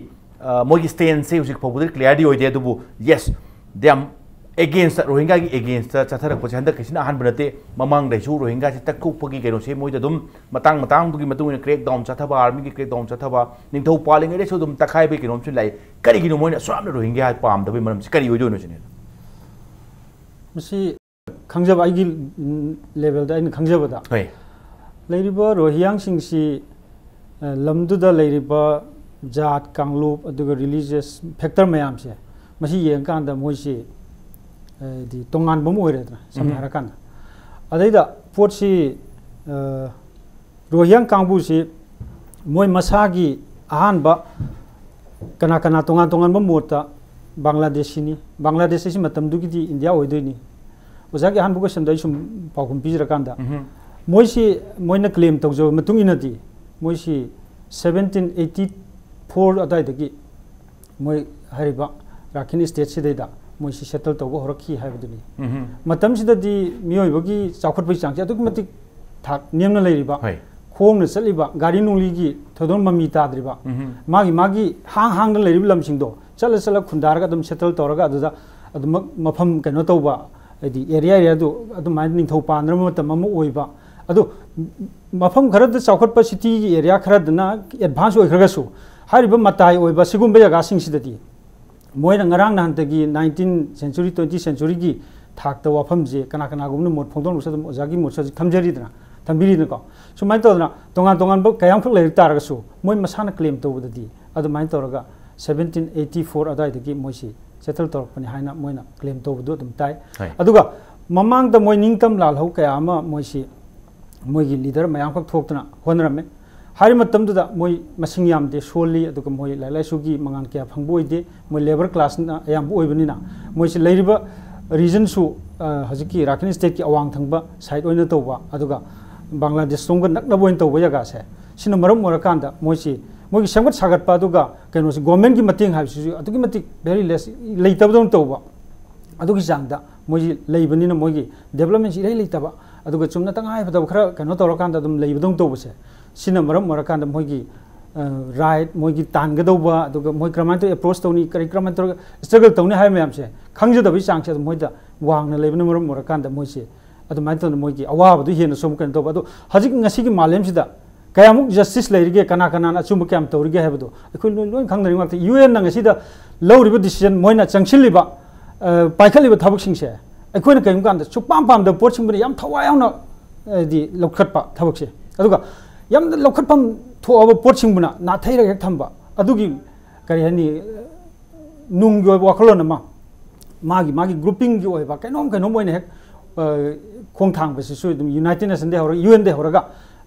स्टैंड से उसी फौबुदर क्लियरली होइदे दुबु yes they am against Rohingya की अगेंस्ट चथरक पछ हंदक किसिना अहान बनते ममांग दैसु रोहिंग्या से तकुपगी केनो से मोइद दुम मतंग दुगी मतुन क्रेक डाउन चथबा आर्मी की क्रेक डाउन चथबा निंथौ पालिंग रे सु दुम तखाय बे केनो छु लाई करी गिनो मोइना स्वाम रोहिंग्या पाम दबे मरम करी होइदो नो सिने मसी खंगजब आइगी लेवल दा इन खंगजबदा होय लेरिबा रोहियांग सिंगसी लमदुदा लेरिबा जात कांगलूप अदुगा रिलीजियस फैक्टर मैम से मसी येंकान दा मोइसी दी तोंगान बम ओइरेदना समहारा कान अदैदा पोटसी रोहियांग कांगबू से मोइ मसागी अहानबा कना कना तोंगान बम मोता बांग्लादेशी बांग्लादेशी मतम दुगी इंडिया ओइदोइनी ओजागी अहानबु क्वेश्चन दै सुम पाउकुम पिजरकांदा मोइसी मोइना क्लेम तौजो मतुंगिनदी मोइसी 1784 अदाइदगी मोइ हरिबा राखिनी स्टेट सिदैदा मोइसी सेटल तौबो हरखी हाइबदुनी मतम सिददी मियोइबगी चाखुटबै चांगसे अदुग मतिक थाक नेमना लैरिबा खोंगना चलिबा गाड़ी नुंगलीगी थोदोन ममी ताद्रिबा मागी हांग लैरिबा लमसिंगदो चल खुंदारगा दम सेटल तौरगा अदुदा अदुम मफम कनो तौबा अदि एरिया दु अदुमाइ निंथौ पानर मतम अमु ओइबा अदु मफम खरद चाखुटपा सिटी एरिया खरदना एडवांस ओइखरगसु हारिबा मताइ ओइबा सिगुम्बा जगा सिंगसिददी मोइना ngarang नाहंतगी 19th century 20th century की थाकता वाफम जे कना गुमन मोट फोंदोन उस ओजागी मोट थमजरीदना ꯊꯝꯕꯤꯔꯤꯅꯀꯣ ꯁꯨꯃꯥꯏꯅ ꯇꯧꯗꯅ ꯇꯣꯉꯥꯟ ꯇꯣꯉꯥꯟꯕ ꯀꯌꯥꯝꯈꯛ ꯂꯩꯔꯛ ꯇꯥꯔꯒꯁꯨ ꯃꯣꯏ ꯃꯁꯥꯅ ꯀ꯭ꯂꯦꯝ ꯇꯧꯕꯗꯗꯤ ꯑꯗꯨꯃꯥꯏꯅ ꯇꯧꯔꯒ 1784 ꯑꯗꯨꯋꯥꯏꯗꯒꯤ ꯃꯣꯏꯁꯤ ꯁꯦꯇꯜ ꯇꯧꯔꯛꯄꯅꯤ ꯍꯥꯏꯅ ꯃꯣꯏꯅ ꯀ꯭ꯂꯦꯝ ꯇꯧꯕꯗꯨ ꯑꯗꯨꯝ ꯇꯥꯏ ꯑꯗꯨꯒ ꯃꯃꯥꯡꯗ ꯃꯣꯏ ꯅꯤꯡꯇꯝ ꯂꯥꯜꯍꯧ ꯀꯌꯥ ꯑꯃ ꯃꯣꯏꯁꯤ ꯃꯣꯏꯒꯤ ꯂꯤꯗꯔ ꯃꯌꯥꯝꯈꯛ ꯊꯣꯛꯇꯨꯅ ꯍꯣꯠꯅꯔꯝꯃꯦ ꯍꯥꯏꯔꯤꯕ ꯃꯇꯝꯗꯨꯗ ꯃꯣꯏ ꯃꯁꯤꯡ ꯌꯥꯝꯗꯦ ꯁꯣꯜꯂꯤ ꯑꯗꯨꯒ ꯃꯣꯏ ꯂꯥꯏꯔꯤꯛ ꯂꯥꯏꯁꯨꯒꯤ ꯃꯉꯥꯟ ꯀꯌꯥ ꯐꯪꯕ ꯑꯣꯏꯗꯦ ꯃꯣꯏ ꯂꯦꯕꯔ ꯀ꯭ꯂꯥꯁꯅ ꯑꯌꯥꯝꯕ ꯑꯣꯏꯕꯅꯤꯅ ꯃꯣꯏꯁꯤ ꯂꯩꯔꯤꯕ ꯔꯤꯖꯟꯁꯨ ꯍꯧꯖꯤꯛꯀꯤ ꯔꯥꯈꯤꯟ ꯁ꯭ꯇꯦꯠꯀꯤ ꯑꯋꯥꯡ ꯊꯪꯕ ꯁꯥꯏꯠ ꯑꯣꯏꯅ ꯇꯧꯕ ꯑꯗꯨꯒ ꯕꯪꯒ꯭ꯂꯥꯗꯦश ꯂꯣꯝꯒ ꯅꯛꯅꯕ ꯑꯣꯏꯅ ꯇꯧꯕ ꯖꯒꯥꯁꯦ ꯁꯤꯅ ꯃꯔꯝ ꯑꯣꯏꯔꯀꯥꯟꯗ ꯃꯣꯏꯁꯤ ꯃꯣꯏꯒꯤ ꯁꯦꯝꯒꯠ ꯁꯥꯒꯠꯄ ꯑꯗꯨꯒ ꯀꯩꯅꯣꯁꯤ ꯒꯣꯔꯃꯦꯟꯒꯤ ꯃꯇꯦꯡ ꯍꯥꯏꯕꯁꯤꯁꯨ ꯑꯗꯨꯛꯀꯤ ꯃꯇꯤꯛ ꯚꯦꯔꯤ ꯂꯦꯁ ꯂꯩꯇꯕꯗꯧꯅ ꯇꯧꯕ ꯑꯗꯨꯒꯤ ꯆꯥꯡꯗ ꯃꯣꯏꯁꯤ ꯂꯩꯕꯅꯤꯅ ꯃꯣꯏꯒꯤ ꯗꯦꯕꯂꯞꯃꯦꯟꯁꯤ ꯏꯔꯩ ꯂꯩꯇꯕ ꯑꯗꯨꯒ ꯆꯨꯝꯅ ꯇꯉꯥꯏꯐꯗꯕ ꯈꯔ ꯀꯩꯅꯣ ꯇꯧꯔꯀꯥꯟꯗ ꯑꯗꯨꯝ ꯂꯩꯕꯗꯧꯅ ꯇꯧꯕꯁꯦ ꯁꯤꯅ ꯃꯔꯝ ꯑꯣꯏꯔꯀꯥꯟꯗ ꯃꯣꯏꯒꯤ ꯔꯥꯏꯠ ꯃꯣꯏꯒꯤ ꯇꯥꯟꯒꯗꯧꯕ ꯑꯗꯨꯒ ꯃꯣꯏ ꯀꯔꯝꯍꯥꯏꯅ ꯇꯧꯔꯒ ꯑꯦꯄ꯭ꯔꯣꯆ ꯇꯧꯅꯤ ꯀꯔꯝꯍꯥꯏꯅ ꯇꯧꯔꯒ ꯁ꯭ꯇ꯭ꯔꯒꯜ ꯇꯧꯅꯤ ꯍꯥꯏꯕ ꯃꯌꯥꯝꯁꯦ ꯈꯪꯖꯗꯕꯒꯤ ꯆꯥꯡꯁꯦ ꯑꯗꯨꯝ ꯃꯣꯏꯗ ꯋꯥꯡꯅ ꯂꯩꯕꯅ ꯃꯔꯝ ꯑꯣꯏꯔꯀꯥꯟꯗ ꯃꯣꯏꯁꯦ ꯑꯗꯨꯃꯥꯏꯅ ꯇꯧꯅ ꯃꯣꯏꯒꯤ ꯑꯋꯥꯕꯗꯨ ꯍꯦꯟꯅ ꯁꯨꯝ ꯀꯩꯅꯣ ꯇꯧꯕ ꯑꯗꯣ ꯍꯧꯖꯤꯛ ꯉꯁꯤꯒꯤ ꯃꯥꯂꯦꯝꯁꯤꯗ ꯀꯌꯥꯃꯨꯛ ꯖꯁꯇꯤꯁ ꯂꯩꯔꯤꯒꯦ ꯀꯅꯥꯅ ꯑꯆꯨꯝꯕ ꯀꯌꯥꯝ ꯇꯧꯔꯤꯒꯦ ꯍꯥꯏꯕꯗꯣ ꯑꯩꯈꯣꯏ ꯂꯣꯏ ꯈꯪꯅꯔꯤ ꯉꯥꯛꯇ UN ꯅ ꯉꯁꯤꯗ ꯂꯧꯔꯤꯕ ꯗꯤꯁꯤꯖꯟ ꯃꯣꯏꯅ ꯆꯪꯁꯤꯜꯂꯤꯕ ꯄꯥꯏꯈꯠꯂꯤꯕ ꯊꯕꯛꯁꯤꯡꯁꯦ ꯑꯩꯈꯣꯏꯅ ꯀꯔꯤꯒꯨꯝꯕ ꯀꯥꯟꯗ ꯁꯨꯛꯄꯥꯝ ꯄꯥꯝꯗꯕ ꯄꯣꯠꯁꯤꯡꯕꯨꯅ ꯌꯥꯝ ꯊꯋꯥꯏ ꯌꯥꯎꯅ ꯂꯧꯈꯠꯄ ꯊꯕꯛꯁꯦ ꯑꯗꯨꯒ ꯌꯥꯝꯅ ꯂꯧꯈꯠꯐꯝ ꯊꯣꯛꯑꯕ ꯄꯣꯠꯁꯤꯡꯕꯨꯅ ꯅꯥꯊꯩꯔꯒ ꯍꯦꯛ ꯊꯝꯕ ꯑꯗꯨꯒꯤ ꯀꯔꯤ ꯍꯥꯏꯅꯤ ꯅꯨꯡꯒꯤ ꯑꯣꯏꯕ ꯋꯥꯈꯜꯂꯣꯟ ꯑꯃ ꯃꯥꯒꯤ ꯒ꯭ꯔꯨꯞꯄꯤꯡꯒꯤ ꯑꯣꯏꯕ ꯀꯩꯅꯣꯝ ꯑꯣꯏꯅ ꯍꯦꯛ ꯈꯣꯡ ꯊꯥꯡꯕꯁꯤꯁꯨ ꯑꯗꯨꯝ ꯌꯨꯅꯥꯏꯇꯦꯠ ꯅꯦꯁꯟꯗꯒꯤ ꯍꯧꯔꯒ UNꯗꯒꯤ ꯍꯧꯔꯒ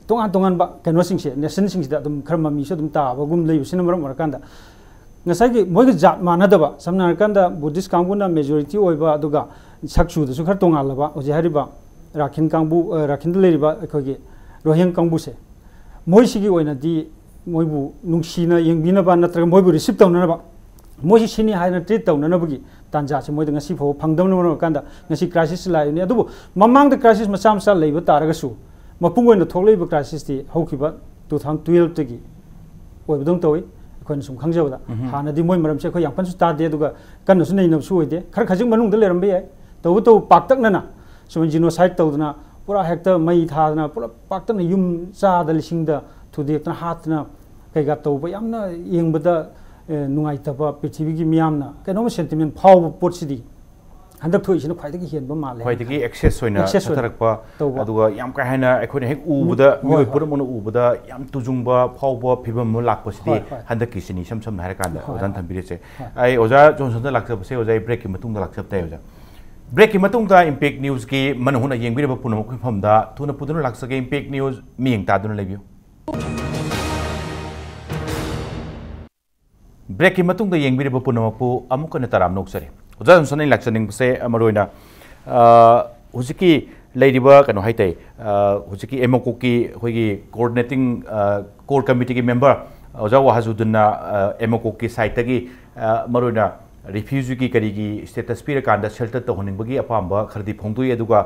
ꯇꯣꯉꯥꯟ ꯇꯣꯉꯥꯟꯕ ꯀꯩꯅꯣꯁꯤꯡꯁꯦ ꯅꯦꯁꯟꯁꯤꯡꯁꯤꯗ ꯑꯗꯨꯝ ꯈꯔ ꯃꯃꯤꯁꯨ ꯑꯗꯨꯝ ꯇꯥꯕꯒꯨꯝ ꯂꯩꯕꯁꯤꯅ ꯃꯔꯝ ꯑꯣꯏꯔꯀꯥꯟꯗ ꯉꯁꯥꯏꯒꯤ ꯃꯣꯏꯒ ꯖꯥꯠ ꯃꯥꯟꯅꯗꯕ ꯁꯝꯅ ꯍꯥꯏꯔꯀꯥꯟꯗ ꯕꯨddhist ꯀꯥꯡꯕꯨꯅ ꯃꯦꯖꯣꯔꯤꯇꯤ ꯑꯣꯏꯕ ꯑꯗꯨꯒ ꯁꯛ ꯆꯨꯗꯁꯨ ꯈꯔ ꯇꯣꯉꯥꯜꯂꯕ ꯍꯧꯖꯤꯛ ꯍꯥꯏꯔꯤꯕ ꯔꯥꯈꯤꯟ ꯀꯥꯡꯕꯨ ꯔꯥꯈꯤꯟꯗ ꯂꯩꯔꯤꯕ ꯑꯩꯈꯣꯏꯒꯤ ꯔꯣꯍꯤꯡ ꯀꯥꯡꯕꯨꯁꯦ ꯃꯣꯏꯁꯤꯒꯤ ꯑꯣꯏꯅꯗꯤ ꯃꯣꯏꯕꯨ ꯅꯨꯡꯁꯤꯅ ꯌꯦꯡꯕꯤꯅꯕ ꯅꯠꯇ꯭ꯔꯒ ꯃꯣꯏꯕꯨ ꯔꯤꯁꯤꯞ ꯇꯧꯅꯅꯕ ꯃꯣꯏꯁꯤ ꯁꯤꯅꯤ ꯍꯥꯏꯅ ꯇ꯭ꯔꯤꯠ ꯇꯧꯅꯅꯕꯒꯤ ꯇꯥꯟꯖꯥꯁꯦ ꯃꯣꯏꯗ ꯉꯁꯤ ꯐꯥꯎꯕ ꯐꯪꯗꯕꯅ ꯃꯔꯝ ꯑꯣꯏꯔꯀꯥꯟꯗ ꯉꯁꯤ ꯀ꯭ꯔꯥꯏꯁꯤꯁ ꯂꯥꯛꯏꯕꯅꯤ ꯑꯗꯨꯕꯨ ꯃꯃꯥꯡꯗ ꯀ꯭ꯔꯥꯏꯁꯤꯁ ꯃꯆꯥ ꯃꯆꯥ ꯂꯩꯕ ꯇꯥꯔꯒꯁꯨ ꯃꯄꯨꯡ ꯑꯣꯏꯅ ꯊꯣꯛꯂꯛꯏꯕ ꯀ꯭ꯔꯥꯏꯁꯤꯁꯇꯤ ꯍꯧꯈꯤꯕ 2012ꯗꯒꯤ ꯑꯣꯏꯕꯗꯧꯅ ꯇꯧꯏ ꯑꯩꯈꯣꯏꯅ ꯁꯨꯝ ꯈꯪꯖꯕꯗ ꯍꯥꯟꯅꯗꯤ ꯃꯣꯏ ꯃꯔꯝꯁꯦ ꯑꯩꯈꯣꯏ ꯌꯥꯝ ꯀꯟꯅꯁꯨ ꯇꯥꯗꯦ ꯑꯗꯨꯒ ꯀꯟꯅꯁꯨ ꯅꯩꯅꯕꯁꯨ ꯑꯣꯏꯗꯦ ꯈꯔ ꯈꯖꯤꯛ ꯃꯅꯨꯡꯗ ꯂꯩꯔꯝꯕ ꯌꯥꯏ ꯇꯧꯕꯇꯕꯨ ꯄꯥꯛꯇꯛꯅꯅ ꯁꯨꯝ ꯖꯤꯅꯣꯁꯥꯏꯠ ꯇꯧꯗꯅ ꯄꯨꯔꯥ ꯍꯦꯛꯇ ꯃꯩ ꯊꯥꯗꯅ ꯄꯨꯔꯥ ꯄꯥꯛꯇꯛꯅ ꯌꯨꯝ ꯆꯥꯗ ꯂꯤꯁꯤꯡꯗ ꯊꯨꯗꯦꯛꯇꯅ ꯍꯥꯠꯇꯅ ꯀꯩꯀꯥ ꯇꯧꯕ ꯌꯥꯝꯅ ꯌꯦꯡꯕꯗ ꯅꯨꯡꯉꯥꯏꯇꯕ ꯄ꯭ꯔꯤꯊꯤꯕꯤꯒꯤ ꯃꯤꯌꯥꯝꯅ ꯀꯩꯅꯣꯝꯃ ꯁꯦꯟꯇꯤꯃꯦꯟ ꯐꯥꯎꯕ ꯄꯣꯠꯁꯤꯗꯤ ꯍꯟꯗꯛ ꯊꯣꯛꯏꯁꯤꯅ ꯈ꯭ꯋꯥꯏꯗꯒꯤ ꯍꯦꯟꯕ ꯃꯥꯜꯂꯦ ꯈ꯭ꯋꯥꯏꯗꯒꯤ ꯑꯦꯛꯁꯦꯁ ꯑꯣꯏꯅ ꯆꯠꯊꯔꯛꯄ ꯑꯗꯨꯒ ꯌꯥꯝ ꯀꯥ ꯍꯦꯟꯅ ꯑꯩꯈꯣꯏꯅ ꯍꯦꯛ ꯎꯕꯗ ꯃꯤꯑꯣꯏ ꯄꯨꯝꯅꯃꯛꯅ ꯎꯕꯗ ꯌꯥꯝ ꯇꯨꯖꯨꯡꯕ ꯐꯥꯎꯕ ꯐꯤꯕꯝ ꯑꯃ ꯂꯥꯛꯄꯁꯤꯗꯤ ꯍꯟꯗꯛꯀꯤꯁꯤꯅꯤ ꯏꯁꯝ ꯁꯝꯅ ꯍꯥꯏꯔꯀꯥꯟꯗ ꯑꯣꯖꯥꯅ ꯊꯝꯕꯤꯔꯤꯁꯦ ꯑꯩ ꯑꯣꯖꯥ ꯖꯣꯟꯁꯟꯗ ꯂꯥꯛꯆꯕꯁꯦ ꯑꯣꯖꯥ ꯑꯩ ꯕ꯭ꯔꯦꯛꯀꯤ ꯃꯇꯨꯡꯗ ꯂꯥꯛꯆꯕ ꯇꯥꯏ ꯑꯣꯖꯥ ब्रेक मतुंगदा इम्पैक्ट न्यूज की मन हुना येंगबिरब पुनमक फमदा थुना पुदुना लाक्सगे इम्पैक्ट न्यूज मियंग तादुना लेबियो ब्रेक की मतुंगदा येंगबिरब पुनमकपु अमुकन तराम नोक्सरे ओजा जॉनसन इलेक्शनिंग से अमरोइना हुजिकी लेरिबा कनो हाइते हुजिकी एमओको की होगी कोऑर्डिनेटिंग कोर कमिटी की मेंबर ओजा वाहाजुद्दीन एमओको की साइट की मरोइना रिफ्यूजी की करीगी स्टेटस पीर कांदा शेल्टर तोहनिंबगी अपाम्बा खरदी फोंदुई अदुगा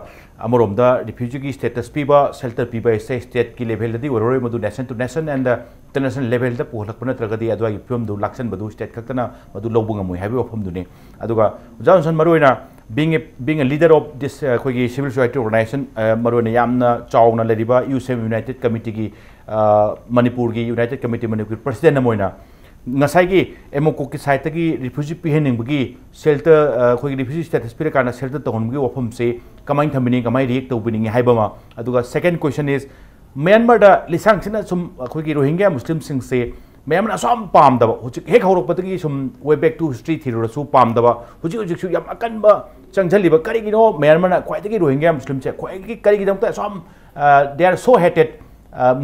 अमरोमदा रिफ्यूजी की स्टेटस पीबा शेल्टर पीबा से स्टेट की लेवल दि वरोय मदु nation to nation and international level द पोहलकपना त्रगदी अदुआ फिल्म दु लाक्सन बदु स्टेट खक्तना मदु लौबुंगमोय हाबि वफम दुने अदुगा जॉनसन मरोइना being a leader of this कोई civil society organization मरोइना यामना चावना लेरिबा यूसेम यूनाइटेड कमिटी की मणिपुर की यूनाइटेड कमिटी मणिपुर प्रेसिडेंट नमोइना नसाइगी एमओको की साइट की रिफ्यूजी पिहेनिंगबगी शेल्टर कोई रिफ्यूजी स्टेटस पिर काना शेल्टर तोहनबगी वफम से कमाइन थमिनी कमाइ रिएक्ट तौबिनी हाइबमा अदुगा सेकंड क्वेश्चन इज म्यांमार दा लिसांगसिना सुम कोई रोहिंग्या मुस्लिम सिंग से मैमना सम पामदबा हुजिक हेक हौरकपदगी सुम वे बैक टू हिस्ट्री थिरोसु पामदबा हुजिक याम अकनबा चंगजलिबा करिगिनो म्यांमार क्वाइदगी रोहिंग्या मुस्लिम से क्वाइदगी करिगिदमता सम they are so hated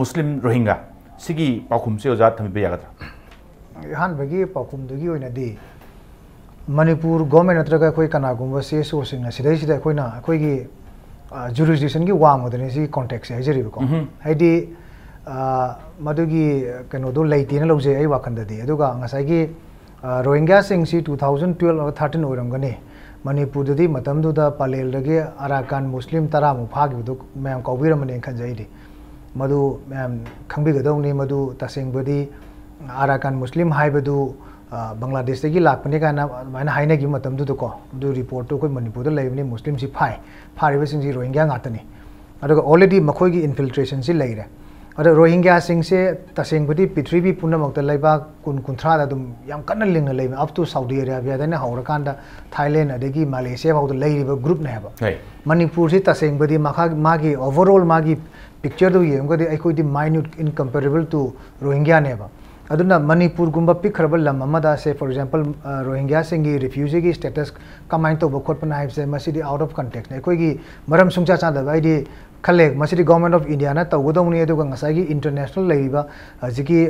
Muslim Rohingya सिगी पाखुम से ओजा थमिबे यागदा अहमदी पाखुमदगी मणिपुर गवर्नमेंट नत्रगा कोई कनागुम से सोसिंग सिदैसिदा अखोइना अखोइगी जुरिसडिक्शन की वांगदने सी कॉन्टेक्स्ट हाइजरिबको हाइदि मदुगी कनोदो लेइतेना लौजे आई वाखंददि अदुगा ngसाइगी रोहिंग्या सिंग सी 2012 और 13 ओरमगने मणिपुर ददि मतमदुदा पालेल दगे अराकान मुस्लिम तरामु फागिबदो मैम कौबिरमने खंजाइदि मदु मैम खंबिगदौनी मदु तसेंगबदि अराकान मुस्लिम हाइबदु बांग्लादेश की लापने का मायना हाइनगी मतमदुदको दु रिपोर्ट तो कोई मणिपुर लेबने मुस्लिम सी फारिबसिंग सी रोहिंग्या गातनी अदुगा ऑलरेडी मखोगी इन्फिल्ट्रेशन सी लेरे अरे रोहिंग्या सिंह से तसेंगबदी पृथ्वी पुनमक्त लेबा कुन कुंथ्रा दम याम कन्न लिंग लेब अप टू सऊदी अरेबिया दने हौरकांदा थाईलैंड अदगी मलेशिया फाउ लेरिबा ग्रुप ने हेबा मणिपुर से तसेंगबदी मागी ओवरऑल मागी पिक्चर दो येंगदि अखोइदि माइन्यूट इनकम्पेरेबल टू रोहिंग्या नेबा अदुना मणिपुर गुंबा पिखरब लम अमदा से फॉर एग्जांपल रोहिंग्या सिंगी रिफ्यूजी की स्टेटस कमाइन तो बखोट पना हाइबसे मसिदि आउट ऑफ कॉन्टेक्स्ट ने कोई मरम सुंचा चादा बाइदि खले मसिदि गवर्नमेंट ऑफ इंडिया ना तौगदौनी अदुगा ngसागी इंटरनेशनल लेरिबा जिकी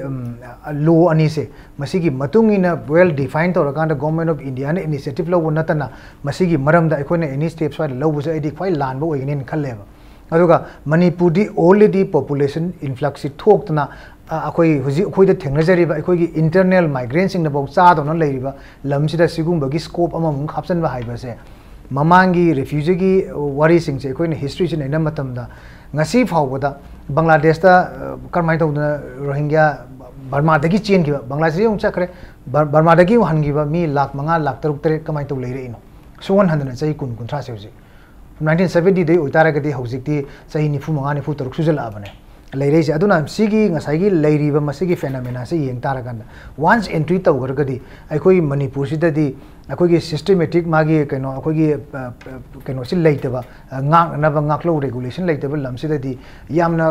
लो अनि से मसिगी मतुंग इन वेल डिफाइन तौरकांड गवर्नमेंट ऑफ इंडिया ने इनिशिएटिव लो नतना मसिगी मरमदा अखोने एनी स्टेप्स वाइ लौबसे आइदि क्वाइ लानबो ओइगने खलेबा अदुगा मणिपुरदी ऑलरेडी पॉपुलेशन इन्फ्लक्स थोक्तना अखोई हुजी अखोइद थेंगनजरिबा अखोइगी इंटरनल माइग्रेंट सिंग नबौ चादोना लेरिबा लमसिदा सिगुंबगी स्कोप अममुंग हापसनबा हाइबसे ममांगी रिफ्यूजी की वारी सिंग से अखोइने हिस्ट्री से नैना मतमदा ngasi फावबदा बांग्लादेश दा करमाइ तौदना रोहिंग्या बर्मा दगी चेन की बांग्लादेश yung chakre बर्मा दगी हनगिबा मी लाख 5 लाख 3 कमाइ तौ लेरे इनो सोन हन्दना चै कुन कुंथ्रा से हुजी 1970 दे उतारगदी हौजिकती चै 95 93 सुजल आबने लेरे से अदुना सिगी ngसाइगी लेरिबा मसिगी फेनोमेना से येंग तारगन वंस एंट्री तौगरगदी अखोई मणिपुर सिददी अखोगी सिस्टमेटिक मागी कनो अखोगी कनो सि लेतबा ngangnaba ngaklo रेगुलेशन लेतबा लमसिददी यामना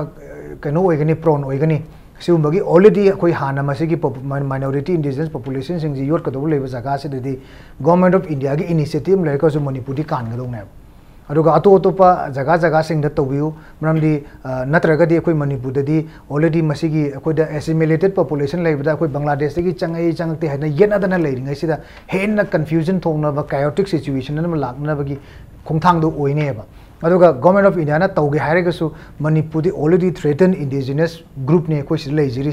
कनो ओइगनी प्रोन ओइगनी सिउमबगी ऑलरेडी अखोई हाना मसिगी माइनॉरिटी इंडिजिनस पॉपुलेशन सिंग जी योर कदो लेबा जगह सिददी गवर्नमेंट ऑफ इंडिया की इनिशिएटिव लेकसु मणिपुर दी कानगदोने अदुगा अतोपा जगह जगह सिंग तौबियु मरमदी नत्रगदी अखोई मणिपुर दी ऑलरेडी मसिगी अखोइदा एसिमिलेटेड पॉपुलेशन लेबदा अखोई बांग्लादेश की चंगते हैना येनदना लेरिंगै सिदा हेन कंफ्यूजन थोंगनबा कायोटिक सिचुएशन न लाकनबगी खोंथांगदो ओइनेबा अदुगा गवर्नमेंट ऑफ इंडिया ना तौगे हाइरगसु मणिपुर दी ऑलरेडी थ्रेटन इंडिजिनस ग्रुप ने अखोइ सिदा लेजिरि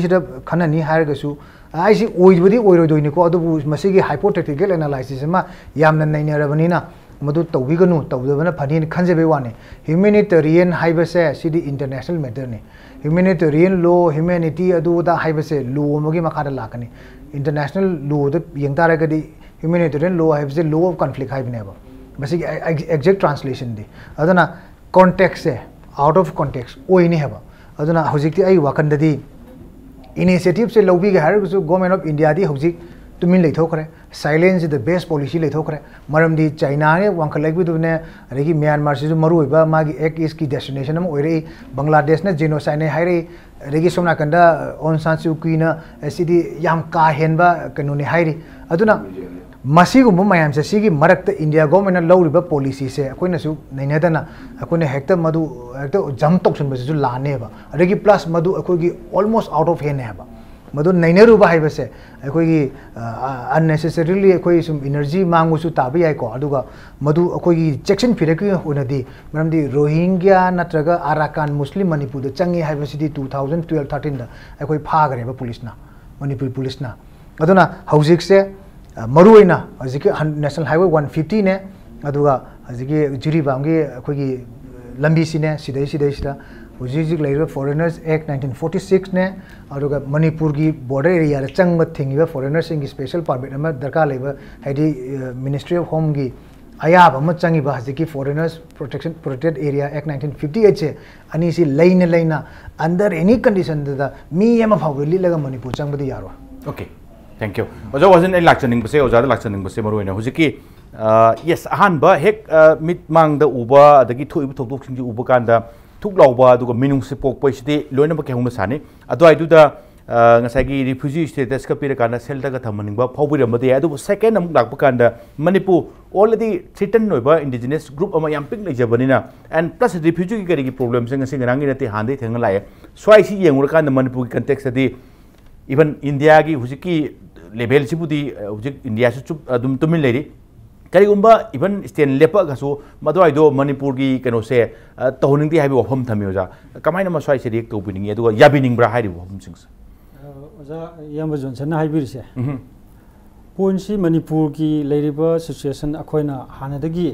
सिदा खननी हाइरगसु आइसि ओइबदी ओइरोदोइनिको अदुबु मसिगी हाइपोथेटिकल एनालाइसिस मा यामना नैनरबनिना मधु तौबिगनु तौदबना फनी खंजेबे वाने ह्यूमैनिटेरियन हाइबसे सिदी इंटरनेशनल मैटर ने ह्यूमैनिटेरियन लॉ ह्यूमैनिटी अदुदा हाइबसे लॉ मगी मखादा लाकने इंटरनेशनल लॉ द यंगतारगदी ह्यूमैनिटेरियन लॉ हाइबसे लॉ ऑफ कॉन्फ्लिक्ट हाइबनेबा बसिक एग्जैक्ट ट्रांसलेशन दे अदना कॉन्टेक्स्ट से आउट ऑफ कॉन्टेक्स्ट ओइने हेबा अदना हजिकती आई वाकंददी इनिशिएटिव से लौबी के हारगसु गवर्नमेंट ऑफ इंडिया दी हजिक तुमिन लेथोखरे silence is the best policy लेथोखरे मरमदी चाइना ने वांखलाइबुदुने अरेगी म्यांमार से मरुइबा मागी एक ईस्ट की डेस्टिनेशन अम ओइरे बांग्लादेश ने जेनोसाइड ने हाइरे अरेगी सोमनाकंदा ऑन सान सू की ना एसिदी याम का हेनबा कनुने हाइरे अदुना मसीगुम मयाम से सिगी मरक्त इंडिया गवर्नमेंट लौरिबा पॉलिसी से अखोइनसु नैनदना अखोइने हेक्टर मधु हेक्टर जम तोक्सनबसु लानेबा अरेगी प्लस मधु अखोइगी ऑलमोस्ट आउट ऑफ हैंड हेबा मधु नैनरुबा हाइबसे अखोइगी अननेसेसरीली अखोइ सुम एनर्जी मांगुसु ताबि याइको अदुगा मधु अखोइगी चेक्शन फिरकी होनदी मरमदी रोहिंग्या नत्रगा अराकान मुस्लिम मणिपुर द चंगी हाइबसिदी 2012-13 दा अखोइ फागरेबा पुलिसना मणिपुर पुलिसना अदुना हौजिक से मरुइना हजिके नेशनल हाईवे 150 ने अदुगा हजिके जिरिबामगे अखोइगी लंबी सिने सिदा हुजिक लेरिबा फॉरेनर्स एक्ट 1946 ने अदुगा मणिपुर की बॉर्डर एरिया चंगब थिंगिबा फॉरेनर्स की स्पेशल परमिट अमा दरकार लेबा हाइदि मिनिस्ट्री ऑफ होम की अयाब अमा चंगिबा हजिकी foreigners protection protected area act 1958 से अनि सि लेना अंडर एनी कंडीशन दा मी एमा फाव लिलगा मणिपुर चंगबदि यारो ओके थैंक यू ओजा वाजन ए लाक्चनिंग बसे ओजा लाक्चनिंग बसे मरुइना हुजिकी यस अहानबा हेक मिट मांगदा उबा अदगी थोइब थोकदोक सिंग उबा कांदा थुक लाउबा अदुगा मिनुंग से पोकपैसिदि लोइनबा केहुंना साने अदुआइदुदा ngसाइगी रिफ्यूजी स्टेटस का पिर कांदा सेल्टा का थमनिंगबा फावबिरमदे अदु सेकेंड अमुक लाकबा कांदा मणिपुर ऑलरेडी थ्रेटन नोइबा इंडिजिनस ग्रुप अमा याम पिक लेजबनिना एंड प्लस रिफ्यूजी की करिगी प्रॉब्लम से ngasi ngangi nate हांदे थेंग लाए स्वाइसी येंगुर कांदा मणिपुर की कंटेक्स्ट दि इवन इंडिया की हुजिकी लेवल सिबुदी हुजिक इंडिया से चुप अदुम तुमिन लेरी करिगुंबा इवन स्टेन लेपगसु मदवाइदो मणिपुर की कनो से तौनिंगदी हाइबो वफम थमियोजा कमाइना मस्वाइ से रिएक्ट तौबिनिंग अदुगा याबिनिंगब्रा हाइरि वफम सिंग्स ओजा याम जोनसन हाइबिरसे पोइंटसी मणिपुर की लेरिबा सिचुएशन अखोइना हानादगी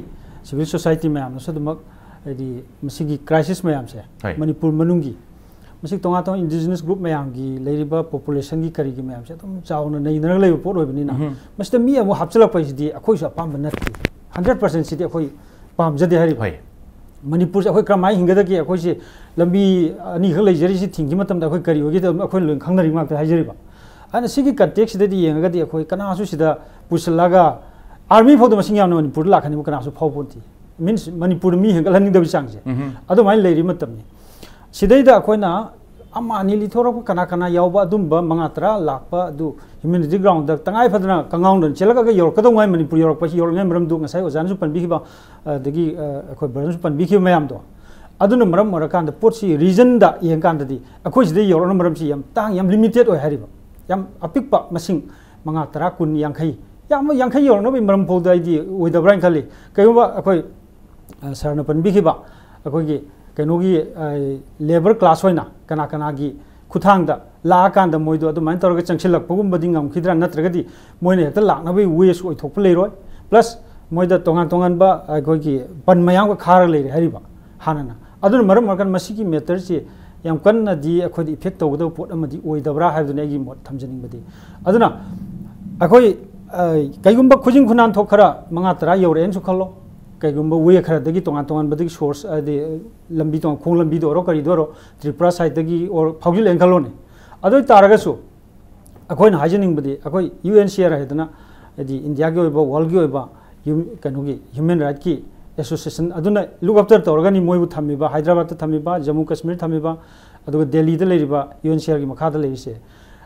सिविल सोसाइटी मैम सदमक एदी मसिगी क्राइसिस मैम से मणिपुर मनुंगी मसिक तोंगा तो इंडिजिनस ग्रुप मैम की लेरिबा पॉपुलेशन की करिगी मैम से तुम चावना नैनरग लेब पोट होबनिना मसित मी अमु हापचलक पैसिदी अखोइसु अपाम नथि 100% सिदी अखोइ पामजदे हारि भाई Manipur se akhoi kramai hinga da ki akhoi se lambi ani khak lei jari si thingi matam da akhoi kari hogi da akhoi lung khangna ring mak ta hajari ba ana sigi context de di yenga di akhoi kana su sida pusalaga army phod masing yamna Manipur la khani kana su phau ponti means Manipur mi hinga laning da bisang se ado mai lei ri matam ni sidai da akhoi na ama ani li thorok kana kana yawba dum ba mangatra lakpa du humanity ground da tangai phadna kangaung don chelaga ga yor kadong ngai Manipur yor pa yor ngai maram du ngasai ozan su pan bi ba dagi akhoi baran su pan bi ki mayam do aduna maram mara kan da pot si region da yeng kan da di akhoi sidai yor na maram si yam tang yam limited oi hari ba yam apik pa masing mangatra kun yangkhai yam yangkhai yor no bi maram pol da di oi da brain khali kai ba akhoi sarna pan bi ki ba akhoi gi kenogi labor class hoina kana kana gi khuthang da la kan da moido adu main torga changchilak pugum bading am khidra natragadi moine hekta lakna bai ways oi thok plei roi plus moida tongan tongan ba goi gi pan mayang ko khar leire hari ba hanana adu maram markan masiki meter chi yam kan na di akhoi effect to do pot amadi oi dabra ha du ne gi mot thamjaning badi aduna akhoi kaigumba khujing khunan thokara manga tara yore en su khallo kaigumba we khara dagi tongan tongan badi source ade lambi tong khong lambi do ro kari do ro tripura side dagi or phawjil engkalo ne adu taraga su akhoi na hajening badi akhoi UNHCR hedana adi India gi oiba world gi oiba kanogi human right ki association aduna look after torgani moibu thamiba Hyderabad ta thamiba Jammu Kashmir thamiba aduga Delhi da leiriba UNHCR gi makha da leirise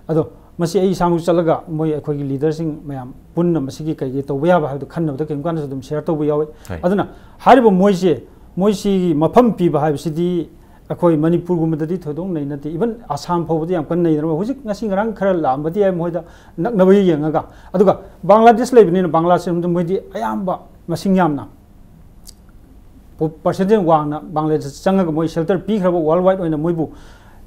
ado masi ai sangu chalaga moi akhoi gi leader sing mayam punna masi gi kai gi to bya ba ha du khanna da kem kan dum share to bu yawe aduna hariba moisi mafam pi ba ha sidi akhoi Manipur gum da di thodong nei nati even Assam pho budi yam kan nei ro hujik ngasi ngarang khara lam badi ai moi da nak na bai yenga aduga Bangladesh leibni na Bangladesh dum moi di ayamba masing yamna percentage wangna Bangladesh changa moi shelter pi khara worldwide oina moibu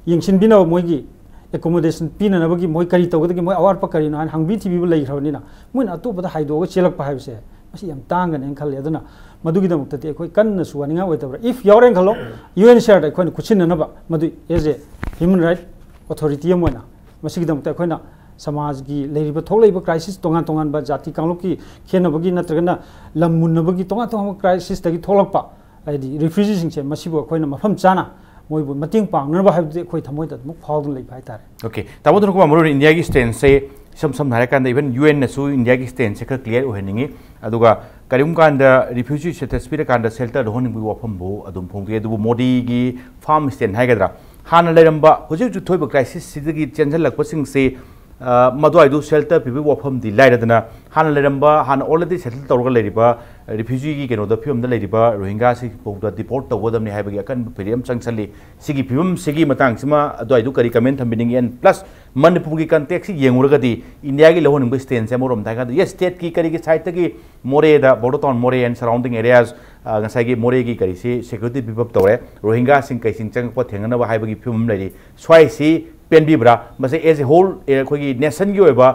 yingsin bina moi gi accommodation pina na bagi moi kari tawda gi moi awar pa kari na hangbi tv bu lei khawni na moi na to bada haido ga chelak pa haibse masi yam tanga nen khal aduna madugi da mukta te akoi kan na suwani nga weta if yoren khalo UNHCR da akoi kuchin na ba madu as a human right authority mo na masi gi da mukta akoi na samaj gi leiriba tholaiba crisis tongan tongan ba jati kanglok ki khena bagi natragana lamun na bagi tongan tongan crisis da gi tholak pa ai refugee sing che masi bo akoi na mafam chana moibu mating pang na ba haibde khoi thamoi da muk phawdun lei bai tare okay tabodun ko amuru India gi stand se sam hare kan even UN na su India gi stand se ka clear oheningi aduga karim kan da refugee status pira kan da shelter honing bu wafam bu adum phongge du Modi gi farm stand haigadra hana leramba hojik ju thoiba crisis sidagi chenjal lakpa sing se madwai du shelter pibi wafam di laidana hana leramba hana already settle tawga leriba refugee gi keno da phim da leriba Rohingya si pokda deport tawodam ni haibagi akan periam changchali sigi phim sigi matang sima adwai du kari comment thambini en plus Manipur gi context si yengurga di India gi lohon ngi stand se morom daga yes state ki kari gi side gi more da Bodoton more and surrounding areas ngasai gi more gi kari si security bibab tawre Rohingya sing kai sing chang po thengana ba haibagi phim leri swai si penbi bra mase as a whole khoi nation gi oiba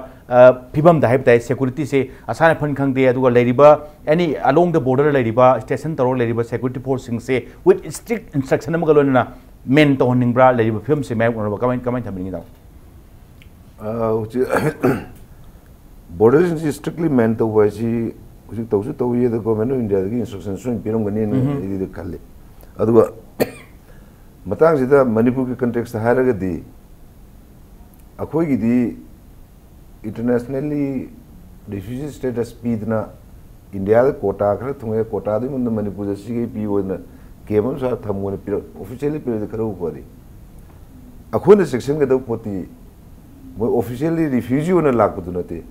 phibam da haibtai security se asana phon khangde aduga leriba any along the border leriba station taro leriba security force sing se with strict instruction am galona men to honing bra leriba phim se mai onba comment thamini da border is strictly meant to was he to ye the government of India gi instructions so piram gani ni de khalle aduga matang sida Manipur ki context haraga di akhoi gi di internationally refugee status pidna India the quota khara thunge quota di mun Manipur si gi pi wona kemam sa thamone pir officially pir de kharu pari akhoi na section ga da poti officially refugee wona lakpatu nate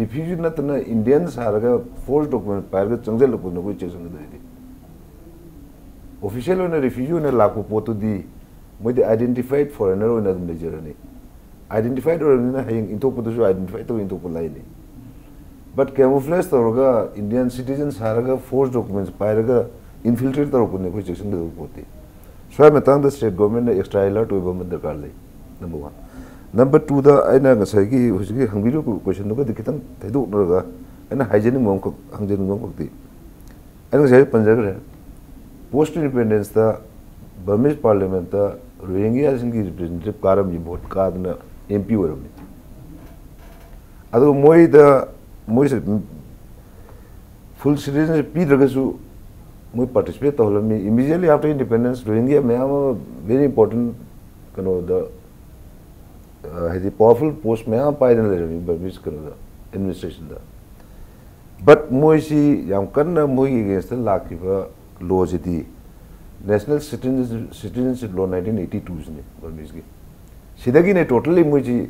refugee natna Indian saraga false document parga changjal lokun ko check sang da official wona refugee wona lakpu potu di moi identified foreigner wona dum lejerani identified or haying into putu identified to into pulaini but camouflage toroga Indian citizens haraga false documents paraga infiltrate torokune ko check sang da poti so metang the state government extra alert to be darkar lai number 1 number 2 da aina ngasai gi husigi hangbiru question no ga dikitang thaidu noga aina hygienic mom ko hangjen mom ko ti aina ngasai panjagre post independence da Burmese parliament da Rohingya singi representative karam ji vote kadna MP warami adu moi full citizenship pi daga su moi participate to me immediately after independence Rohingya me am very important the the powerful post me am pai den le Burmese the administration da but moi si yam kanna moi against the lakiba law jidi national citizenship law 1982 ne Burmese gi sidagi ne totally moi ji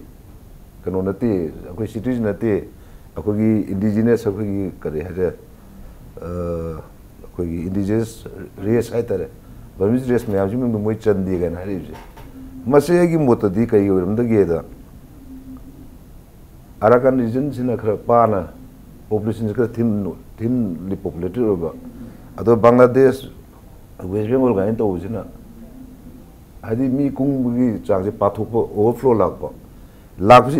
nate akoi citizen nate akoi indigenous akoi kare haja akoi indigenous race hai tare Burmese race me am moi chandi ga na ri mase gi motadi kai oram da ge da Arakan region sina khara pana population ka thinly populated oba ado Bangladesh West Bengal ga in to sina hadi mi kung gi chang je pathok overflow lakpa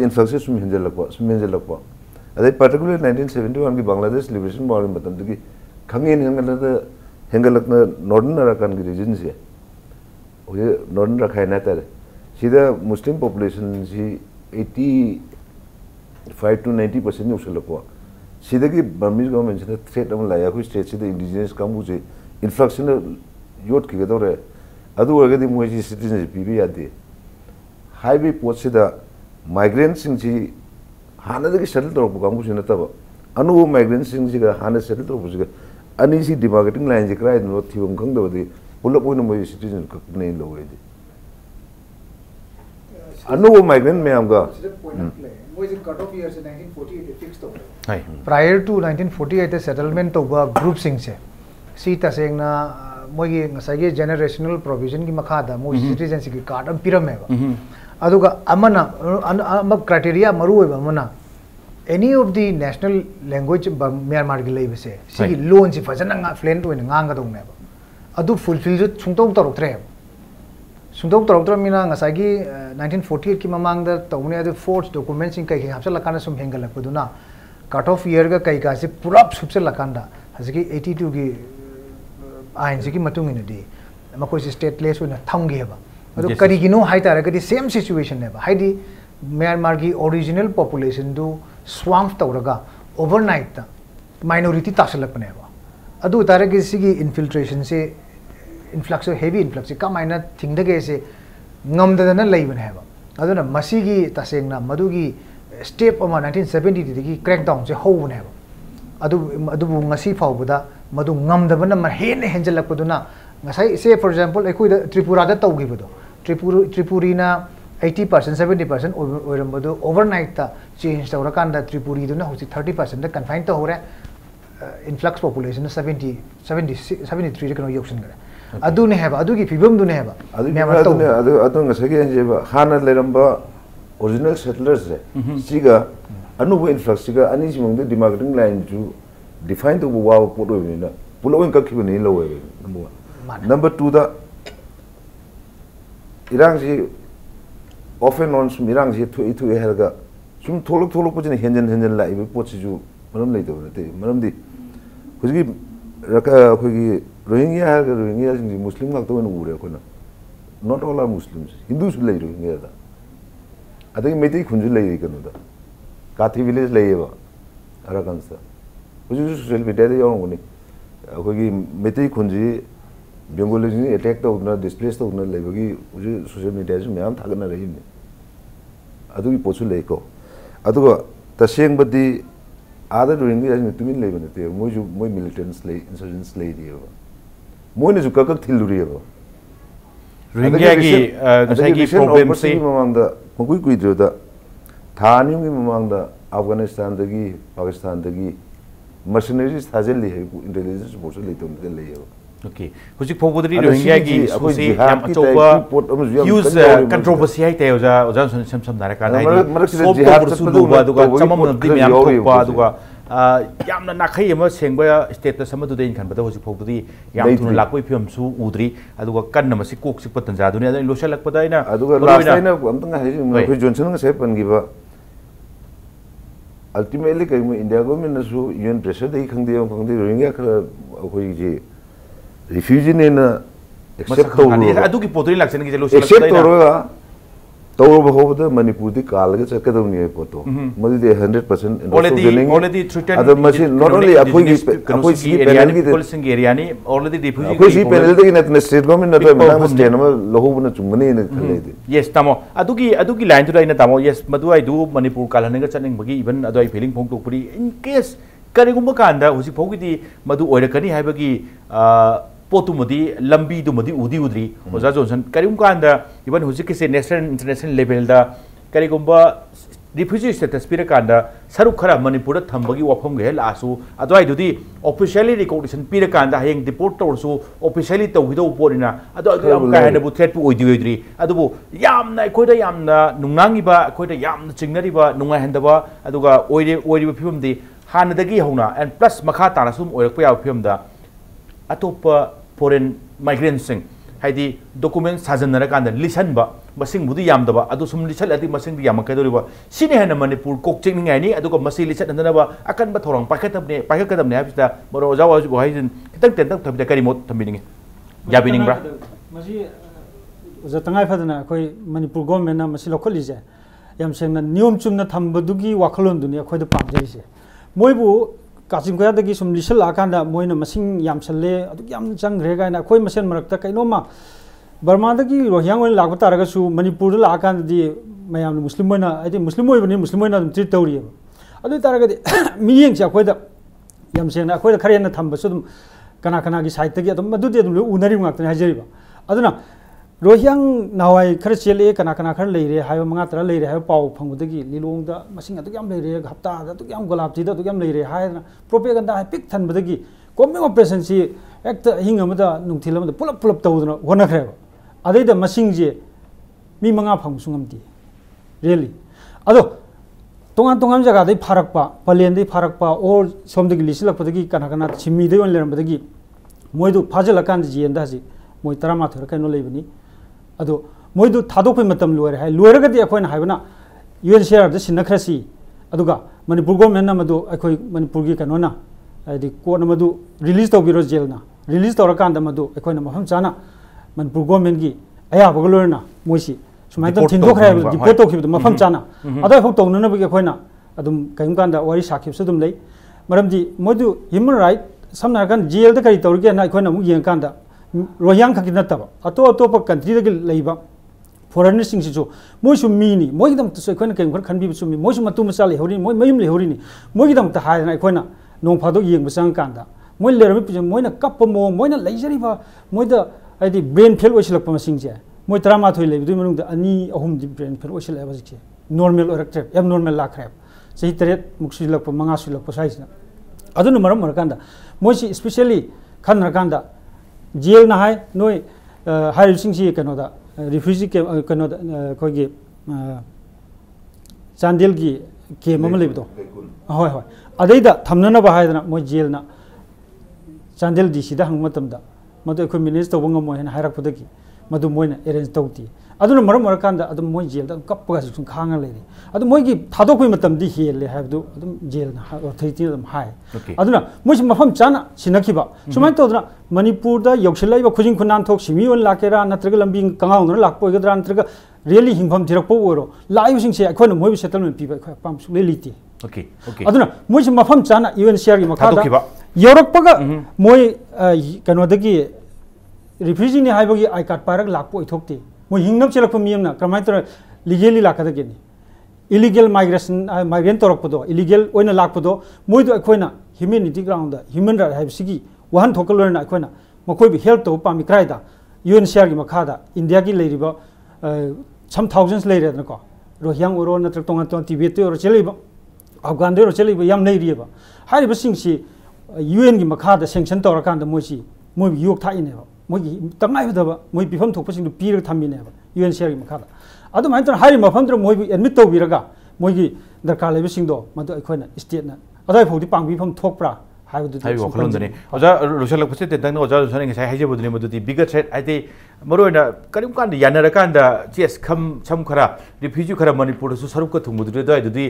influx sum hinjelakpa ade particularly 1971 gi Bangladesh liberation movement matam gi khangin hengalakna northern Arakan gi region se oye northern Rakhine tare sida Muslim population si 85 to 90% usalakwa sida gi Burmese government sida threat am la ya ku state sida indigenous kamu je influx na yot ki gadore adu agadi moi ji citizenship bi ya de highway post sida migrants sing ji hana de settle to kamu sina taba anu migrants sing ji ga hana settle to ji ani si demarcating line ji krai no thibum khang da de pulap oina moi citizen ka nei lo we de anu migrant me am ga cut off years in 1948 fixed to prior to 1948 the settlement to group sing se si ta seng na moi gi ngasai gi generational provision gi makha da moi citizenship gi card am piram me ba aduga amana am criteria maru ba amana any of the national language Myanmar gi lei se si gi loan si fajana nga fluent oina ngang ga dong ne ba adu fulfill ju chungtong torok tre sungdok torok mina ngasai gi 1948 ki mamang da tawne adu forged documents in kai ki hapsa lakana sum hengalak paduna cut off year ga kai ka se purap subse lakanda hasiki 82 gi ain ji ki matung in di makoi stateless una thangi ba adu kari gi no hai tara ga di same situation ne ba hai di Myanmar gi original population du swamp tawraga overnight ta minority tasalak ne ba adu tara gi sigi infiltration se influx heavy influx ka maina thing de se ngam da na leiben heba aduna masigi tasengna madugi step ama 1970 gi crackdown se ho ne heba adu bu ngasi fawbuda madu ngam da bana ma hen henjelak paduna ngasai say for example ekoi da Tripura da tawgi bodo Tripurina 80% 70% oirambadu overnight ta change tawra kan da Tripuri duna hosi 30% da confined to hore influx population 73 kano yoksin gara adu ne heba adu gi fibum du ne heba adu ngasai ge jeba hana leramba original settlers re siga anu influx siga ani simong de demarcating line ju define to wa po do ni na pulo en ka khibani lo we number 2 da irang si often on sum irang si thu herga sum tholok pujin henjen la ibe pochi ju maram lei do te maram di huji raka khogi Rohingya sing Muslim lak to ure ko na not all are Muslims Hindus lei Rohingya da adai meti khunju lei kanu da Kathi village lei ba arakan sa huji social media de yong ni khogi meti khunji Bengali ni attack to na displace to na lei bagi huji social media ju myam thagna rahi ni adu gi pochu lei ko adu taseng badi other Rohingya ni tumin lei bane te moi militants lei insurgents lei di ba moi ne ju kakak thiluri ba Rohingya gi ngasai gi problem se mamang da mokui kui dro da thani mi mamang da Afghanistan da gi Pakistan da gi mercenaries thajel li hai intelligence force lei to de lei ba okay hujik phobodri Rohingya gi susi yam achoba use controversy hai te oja JONSON sam dara ka nai so to su ba duga chamam di myam thokpa duga yamna nakhai ama sengba state ta samadu dein khan bada hujik phobodri yam thun lakoi phim su udri aduga kan na masi kok sik patan ja dunia lo shalak pada ina aduga last ina amtang hai ko JONSON nga se pan gi ba ultimately kai India government na su UN pressure dei khangde Rohingya kha koi ji refugee ne na accept to adu ki potri laksen ki jelo accept to ro तौर होबदा मणिपुर दी काल के चकदवनी है पोतो मदि दे 100% already treated अदर मशीन not only अपोई सी पैनल की पोलिसिंग एरिया नि already refugee अपोई सी पैनल दे नेट स्टेट गवर्नमेंट नट मना स्टेट न लहोबना चुमनी ने खले दे yes tamo adugi line to ina tamo yes madu ai du manipur kalhanega chaning bagi even adu ai feeling phong tokpuri in case karigumba kanda husi phogi di madu oirakani haibagi पोतुमदी लंबी दुमदी उदी उद्री ओजा Johnson करिम कांदा even हुजिक से national international level दा करिगुम्बा refugee status पिर कांदा सरुक खरा मणिपुर थंबगी वाफम गे लासु अदवाई दुदी ऑफिशियली रिकॉग्निशन पिर कांदा हेंग डिपोर्ट तौरसु ऑफिशियली तौहिदो पोरिना अदो अदु का हेन बु थ्रेट पु ओइदी ओइद्री अदुबु यामना अखोइदा यामना नुंगांगिबा अखोइदा यामना चिंगनरिबा नुंगा हेंदबा अदुगा ओइरिबा फिल्मदी हानदगी होना एंड प्लस मखा तानासुम ओइरकपा या फिल्मदा अतोपा फॉरेन माइग्रेंट्स हाइदी डॉक्यूमेंट साजनरकांद लिसनबा मसिंग बुदी यामदबा अदु सुम लिसलदि मसिंग यामकदोरिबा सिने हेन मणिपुर कोकचिंगनिङाइनि अदुगा मसि लिसनदनबा अकनबा थोरंग पाखतबने हाबिदा मरो जावाजु बहाइजन खितंग तेंतंग थबिदा करिमोत थबिनिङे याबिनिङब्रा मसि जतंगाय फदना कोइ मणिपुर गवर्नमेंट ना मसि लखलिजे याम सेंना नियम चुमना थंबदुगी वाखलोंदुनि अखोइदा पामजैसे मोइबु काचिंग कोयादगी सुम लिसल आकांदा मोइना मसिंग यामसले अदुक याम चंग्रे गायना कोइ मसेन मरकता कैनोमा बर्मादगी रोहियांग ओइन लागबा तारगसु मणिपुर लाकांददी मयाम मुस्लिम ओइना आइदि मुस्लिम ओइबनि मुस्लिम ओइना ट्रीट तौरिय अदु तारगदि मियेंग चा कोइदा याम सेना कोइदा खरेना थंबसु दुम कना कना की साइड तगी अदुम मदुदि अदुम उनरि माक्तने हाजरिबा अदुना रोहियांग नावाई खर चेले कना कना खर लेरे हाय मंगा तरा लेरे हाय पाव फंगुदगी लिलोंगदा मसिंग अदुक याम लेरे हप्ता अदुक याम गुलाबजीदा अदुक याम लेरे हाय प्रोपेगेंडा हाय पिक थनबदगी कोमिंग ऑपरेशन सी एक हिंग अमदा नुंथिल अमदा पुलप पुलप तौदना होनखरेबा अदैदा मसिंग जे मी मंगा फंगसुंगमती रियली अदो तोंगान तोंगान जगह दे फारकपा पलेन दे फारकपा और सोमदगी लिसिलकपदगी कना कना छिमी दे ओन लेरमबदगी मोइदु फाजलकान जियेंदा हजि मोइ तरामाथर कैनो लेबनी अदो मोइदु थादोक मतम लोरे हाय लोरगदि अखोइन हायबना यूएनसीआर द सिनखरसी अदुगा मणिपुर गवर्नमेंट नमदु अखोइ मणिपुर गी कनोना आदि कोर्ट नमदु रिलीज तौबिरो जेलना रिलीज तौरकांद मदु अखोइन मफम चाना मणिपुर गवर्नमेंट गी अया बगलोरना मोइसी सुमाइ त थिनदोखरा डिपोर्ट तौखिबदु मफम चाना अदो फक तौननबगी अखोइना अदुम कयमकांदा वारि साखिबसु दुम लै मरमदि मोइदु ह्यूमन राइट समना kan जेल द करि तौरगे ना अखोइना मु येंकांदा रोहियांग खकी नत्तबा अतो अतोप कंट्री दगे लेबा फॉरेनर सिंगसिसु मोइसु मीनी मोइदम तसु अखोइना केम खर खनबि सुमी मोइसु मतु मसा लेहौरि मोइ मयम लेहौरिनी मोइदम त हायना अखोइना नों फादो येंग बसंग कांदा मोइ लेरमि पिज मोइना कप मो मोइना लेजरिबा मोइदा आइदि ब्रेन फेल ओइसलक मसिंगसे मोइ 13 लेबिदु मनुंग अनि अहुम दि ब्रेन फेल ओइसल एबजिके नॉर्मल ओरक्ट्रे एब नॉर्मल लाखरे सही तरेत मुक्सिलक मंगा सुलक साइसना अदुन मरम मरकांदा मोइसि स्पेशली खनरकांदा जेल ना है नोई हायर सिंगसी कनोदा रिफ्यूजी के कनोदा कोगी चांदेल की केम अम लेबदो होय होय अदैदा थमनना हायदना मोइ जेल ना चांदेल डीसी दा हंग मतमदा मदु अखोइ मैनेज तौबो ngamo हेन हायरकपदगी मदु मोइना अरेंज तौती अदुन मरम मरकांदा अदुम मोइ जेल दा कपगा सुं खांगा लेरि अदु मोइगी थादोखोइ मतमदी हेले हायबदु अदुम जेल ना अथैति अदुम हाय अदुना मोइ मफम चाना सिनखिबा सुमाइ तौदना मणिपुर दा यौसिलाइबा खुजिंग खुनान थोक सिमियोन लाकेरा नत्रगा लंबी कंगाउन लाकपोइगदरा नत्रगा रियली हिंफम थिरकपो ओरो लाइबसिंग से अखोइन मोइबि सेटलमेंट पिबा अखोइ पाम सुले लिति ओके अदुना मोइ मफम चाना यूएनसीआर की मखादा यौरकपगा मोइ कनोदगी रिफ्यूजी ने हाइबगी आई कार्ड पारक लाकपो इथोकते मोइ हिंगनम चलकप मियमना क्रमाइतर लीगली लाकदगेनी इलीगल माइग्रेशन माइग्रेंट तोरकपदो इलीगल ओइना लाकपदो मोइदो अखोइना ह्यूमैनिटी ग्राउंड दा ह्यूमन राइट हाइबसिगी वहन थोकलोरना अखोइना मखोइबि हेल्प तो पामी क्राइदा यूएनसीआर की मखादा इंडिया की लेरिबा सम थाउजेंड्स लेरेदनको रोहियांग ओरो नत्र तोंगा तो तिबेट ओरो चलेबा अफगान ओरो चलेबा याम लेरिबा हारिबा सिंगसी यूएन की मखादा सैंक्शन तोरकांदा मोइसी मोइ योग थाइनेबा मोइ तंगाइबदबा मोइ पिफम थोकपसिंग पीरग थमिनेबा यूएनसीआर की मखादा अदु माइतर हारि मफमद्र मोइ एडमिट तौबिरगा मोइगी दरकार लेबसिंगदो मदु अखोइना स्टेटना अदाइ फौदि पांबिफम थोकप्रा हाइबदु वखलोंदने ओजा रुसलकपसे तेंतंग ओजा रुसने ngai हाइजेबुदने मदुदि बिगर थ्रेट आइदे मरोइना करिम कान यानरकांदा चेस खम खरा रिफ्यूजी खरा मणिपुर सु सरुक थुमुदु दइ दुदि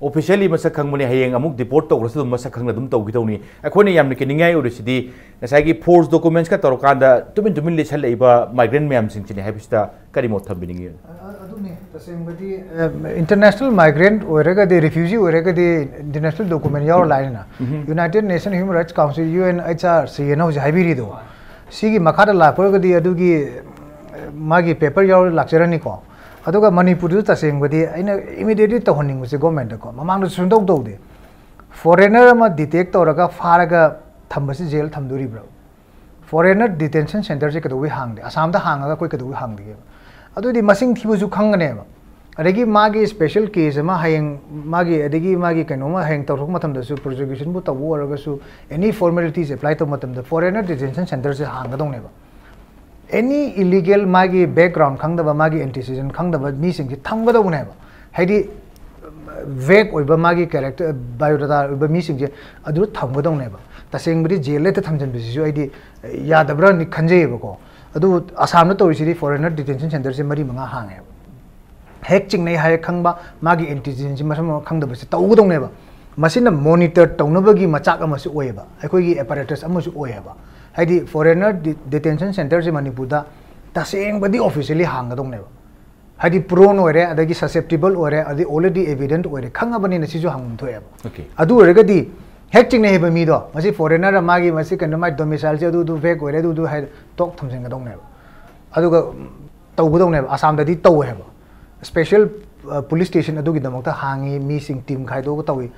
ऑफिशियली मसक खंगमने हयेंग अमुक डिपोर्ट तौरसु मसक खंगना दुम तौगिदौनी अखोने यामने केनिंगाई ओरसिदी नसागी फोर्स डॉक्यूमेंट्स का तौरकांदा तुमिन लिसल लेबा माइग्रेंट मैम सिंचिने हाबिस्ता करी मोथ थंबिनिंगी अदुने तसेंबदी इंटरनेशनल माइग्रेंट ओरगदि रिफ्यूजी ओरगदि इंटरनेशनल डॉक्यूमेंट यावर लाइना united nation human rights council UNHRC नो हाइबिरिदो सिगी मखादा लापरगदि अदुगी मागी पेपर यावर लाक्चरनी को अदुगा मणिपुर तसेंबदी अइना इमीडिएटली तहनिंगसे गवर्नमेंट को ममांग सुंदौ दौदे फॉरेनर अमा डिटेक्ट तौरगा फारगा थंबसी जेल थंदुरिब्रो फॉरेनर डिटेंशन सेंटर से कदोवी हांगदे असम दा हांगा कोई कदोवी हांगदे अदुदी मसिंग थिबुसु खंगनेबा अदगी मागी स्पेशल केस अमा हयंग मागी अदगी मागी कनोमा हयंग तौरक मतमदसु प्रोसिक्यूशन बु तबु ओरगसु एनी फॉर्मेलिटीज अप्लाई तो मतमद फॉरेनर डिटेंशन सेंटर से हांगदोंनेबा एनी इलीगल मागी बैकग्राउंड खंगदबा मागी एंटीसीजन खंगदबा मीसिंग थंगदोनेबा हाइदी वेक ओइबा मागी कैरेक्टर बायोडाटा ओइबा मीसिंग अदु थंगदोनेबा तसेंबदी जेल लेते थमजनबिसु आइदी यादब्रा नि खंजेबको अदु असम न तोइसिदी फॉरेनर डिटेंशन सेंटर से मरी मंगा हांगे हेक चिंगनै हाय खंगबा मागी एंटीसीजन से मसम खंगदबसे तौगदोनेबा मसिना मॉनिटर तौनबगी मचाक अमसु ओयबा अखोगी एपरेटस अमसु ओयबा हाइदी फॉरेनर डिटेंशन सेंटर से मणिपुरदा तसेंबदी ऑफिशियली हांगदोनेबा हाइदी प्रोन ओरे अदगी ससेप्टिबल ओरे अदि ऑलरेडी एविडेंट ओरे खंगबनी नसिजु हांगम थोयबा अदु ओरगदी हेक चिंगनै हेबा मीदो मसि फॉरेनर मागी मसि कन माइ डोमिसाइल से अदु वेक ओरे अदु हाइ टॉक थमसिंगदोनेबा अदुगा तौगदोनेबा आसामददी तौ हेबा स्पेशल पुलिस स्टेशन अदुगी दमकता हांगी मीसिंग टीम खाइदो तौई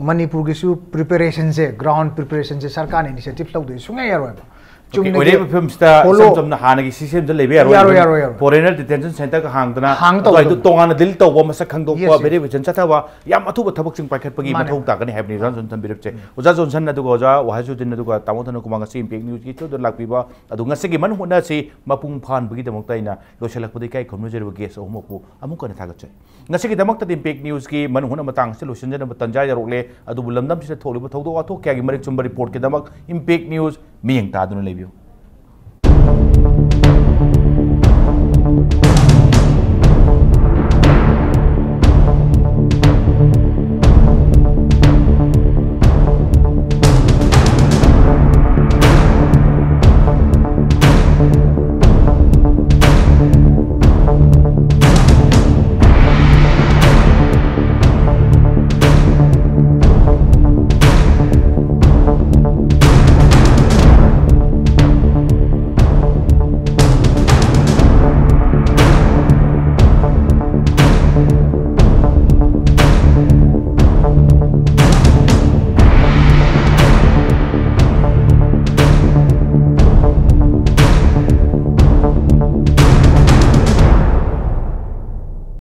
मणिपुर गिसु प्रिपरेशन से ग्राउंड प्रिपरेशन से सरकार इनिशिएटिव लौदे सुंगा यारोबा ओरे फिल्मस्ता समना हानगी सिस्टम जे लेबे यारो फॉरेनर डिटेंशन सेंटर का हांगदना तो तोंगाना दिल तो मसक खंगदोपा वेरिफिकेशन चथावा याम अथुब थबक चिंग पाइखटपगी मथौ तागनी हाइबनि जॉनसन थंबिरकचे ओजा जॉनसन अदुगा ओजा वाहाजुद्दीन अदुगा तामो धनुकुमार ngasi इम्पैक्ट न्यूज की तो लाक्पिबा अदु ngasi मन हुना से मपुंग फानबगी दमकता इना लोसलकपदि काई खमनुजेरब गेस अहुमपु अमुकन थागचे ngasi की दमकता इम्पैक्ट न्यूज की मन हुना मतंग से लोसनजन तंजा यरोले अदु लमदम से थोलिबो थौदो वाथो क्या की मरिक चुंबर रिपोर्ट के दमक इम्पैक्ट न्यूज मियंग तादुन लेबियो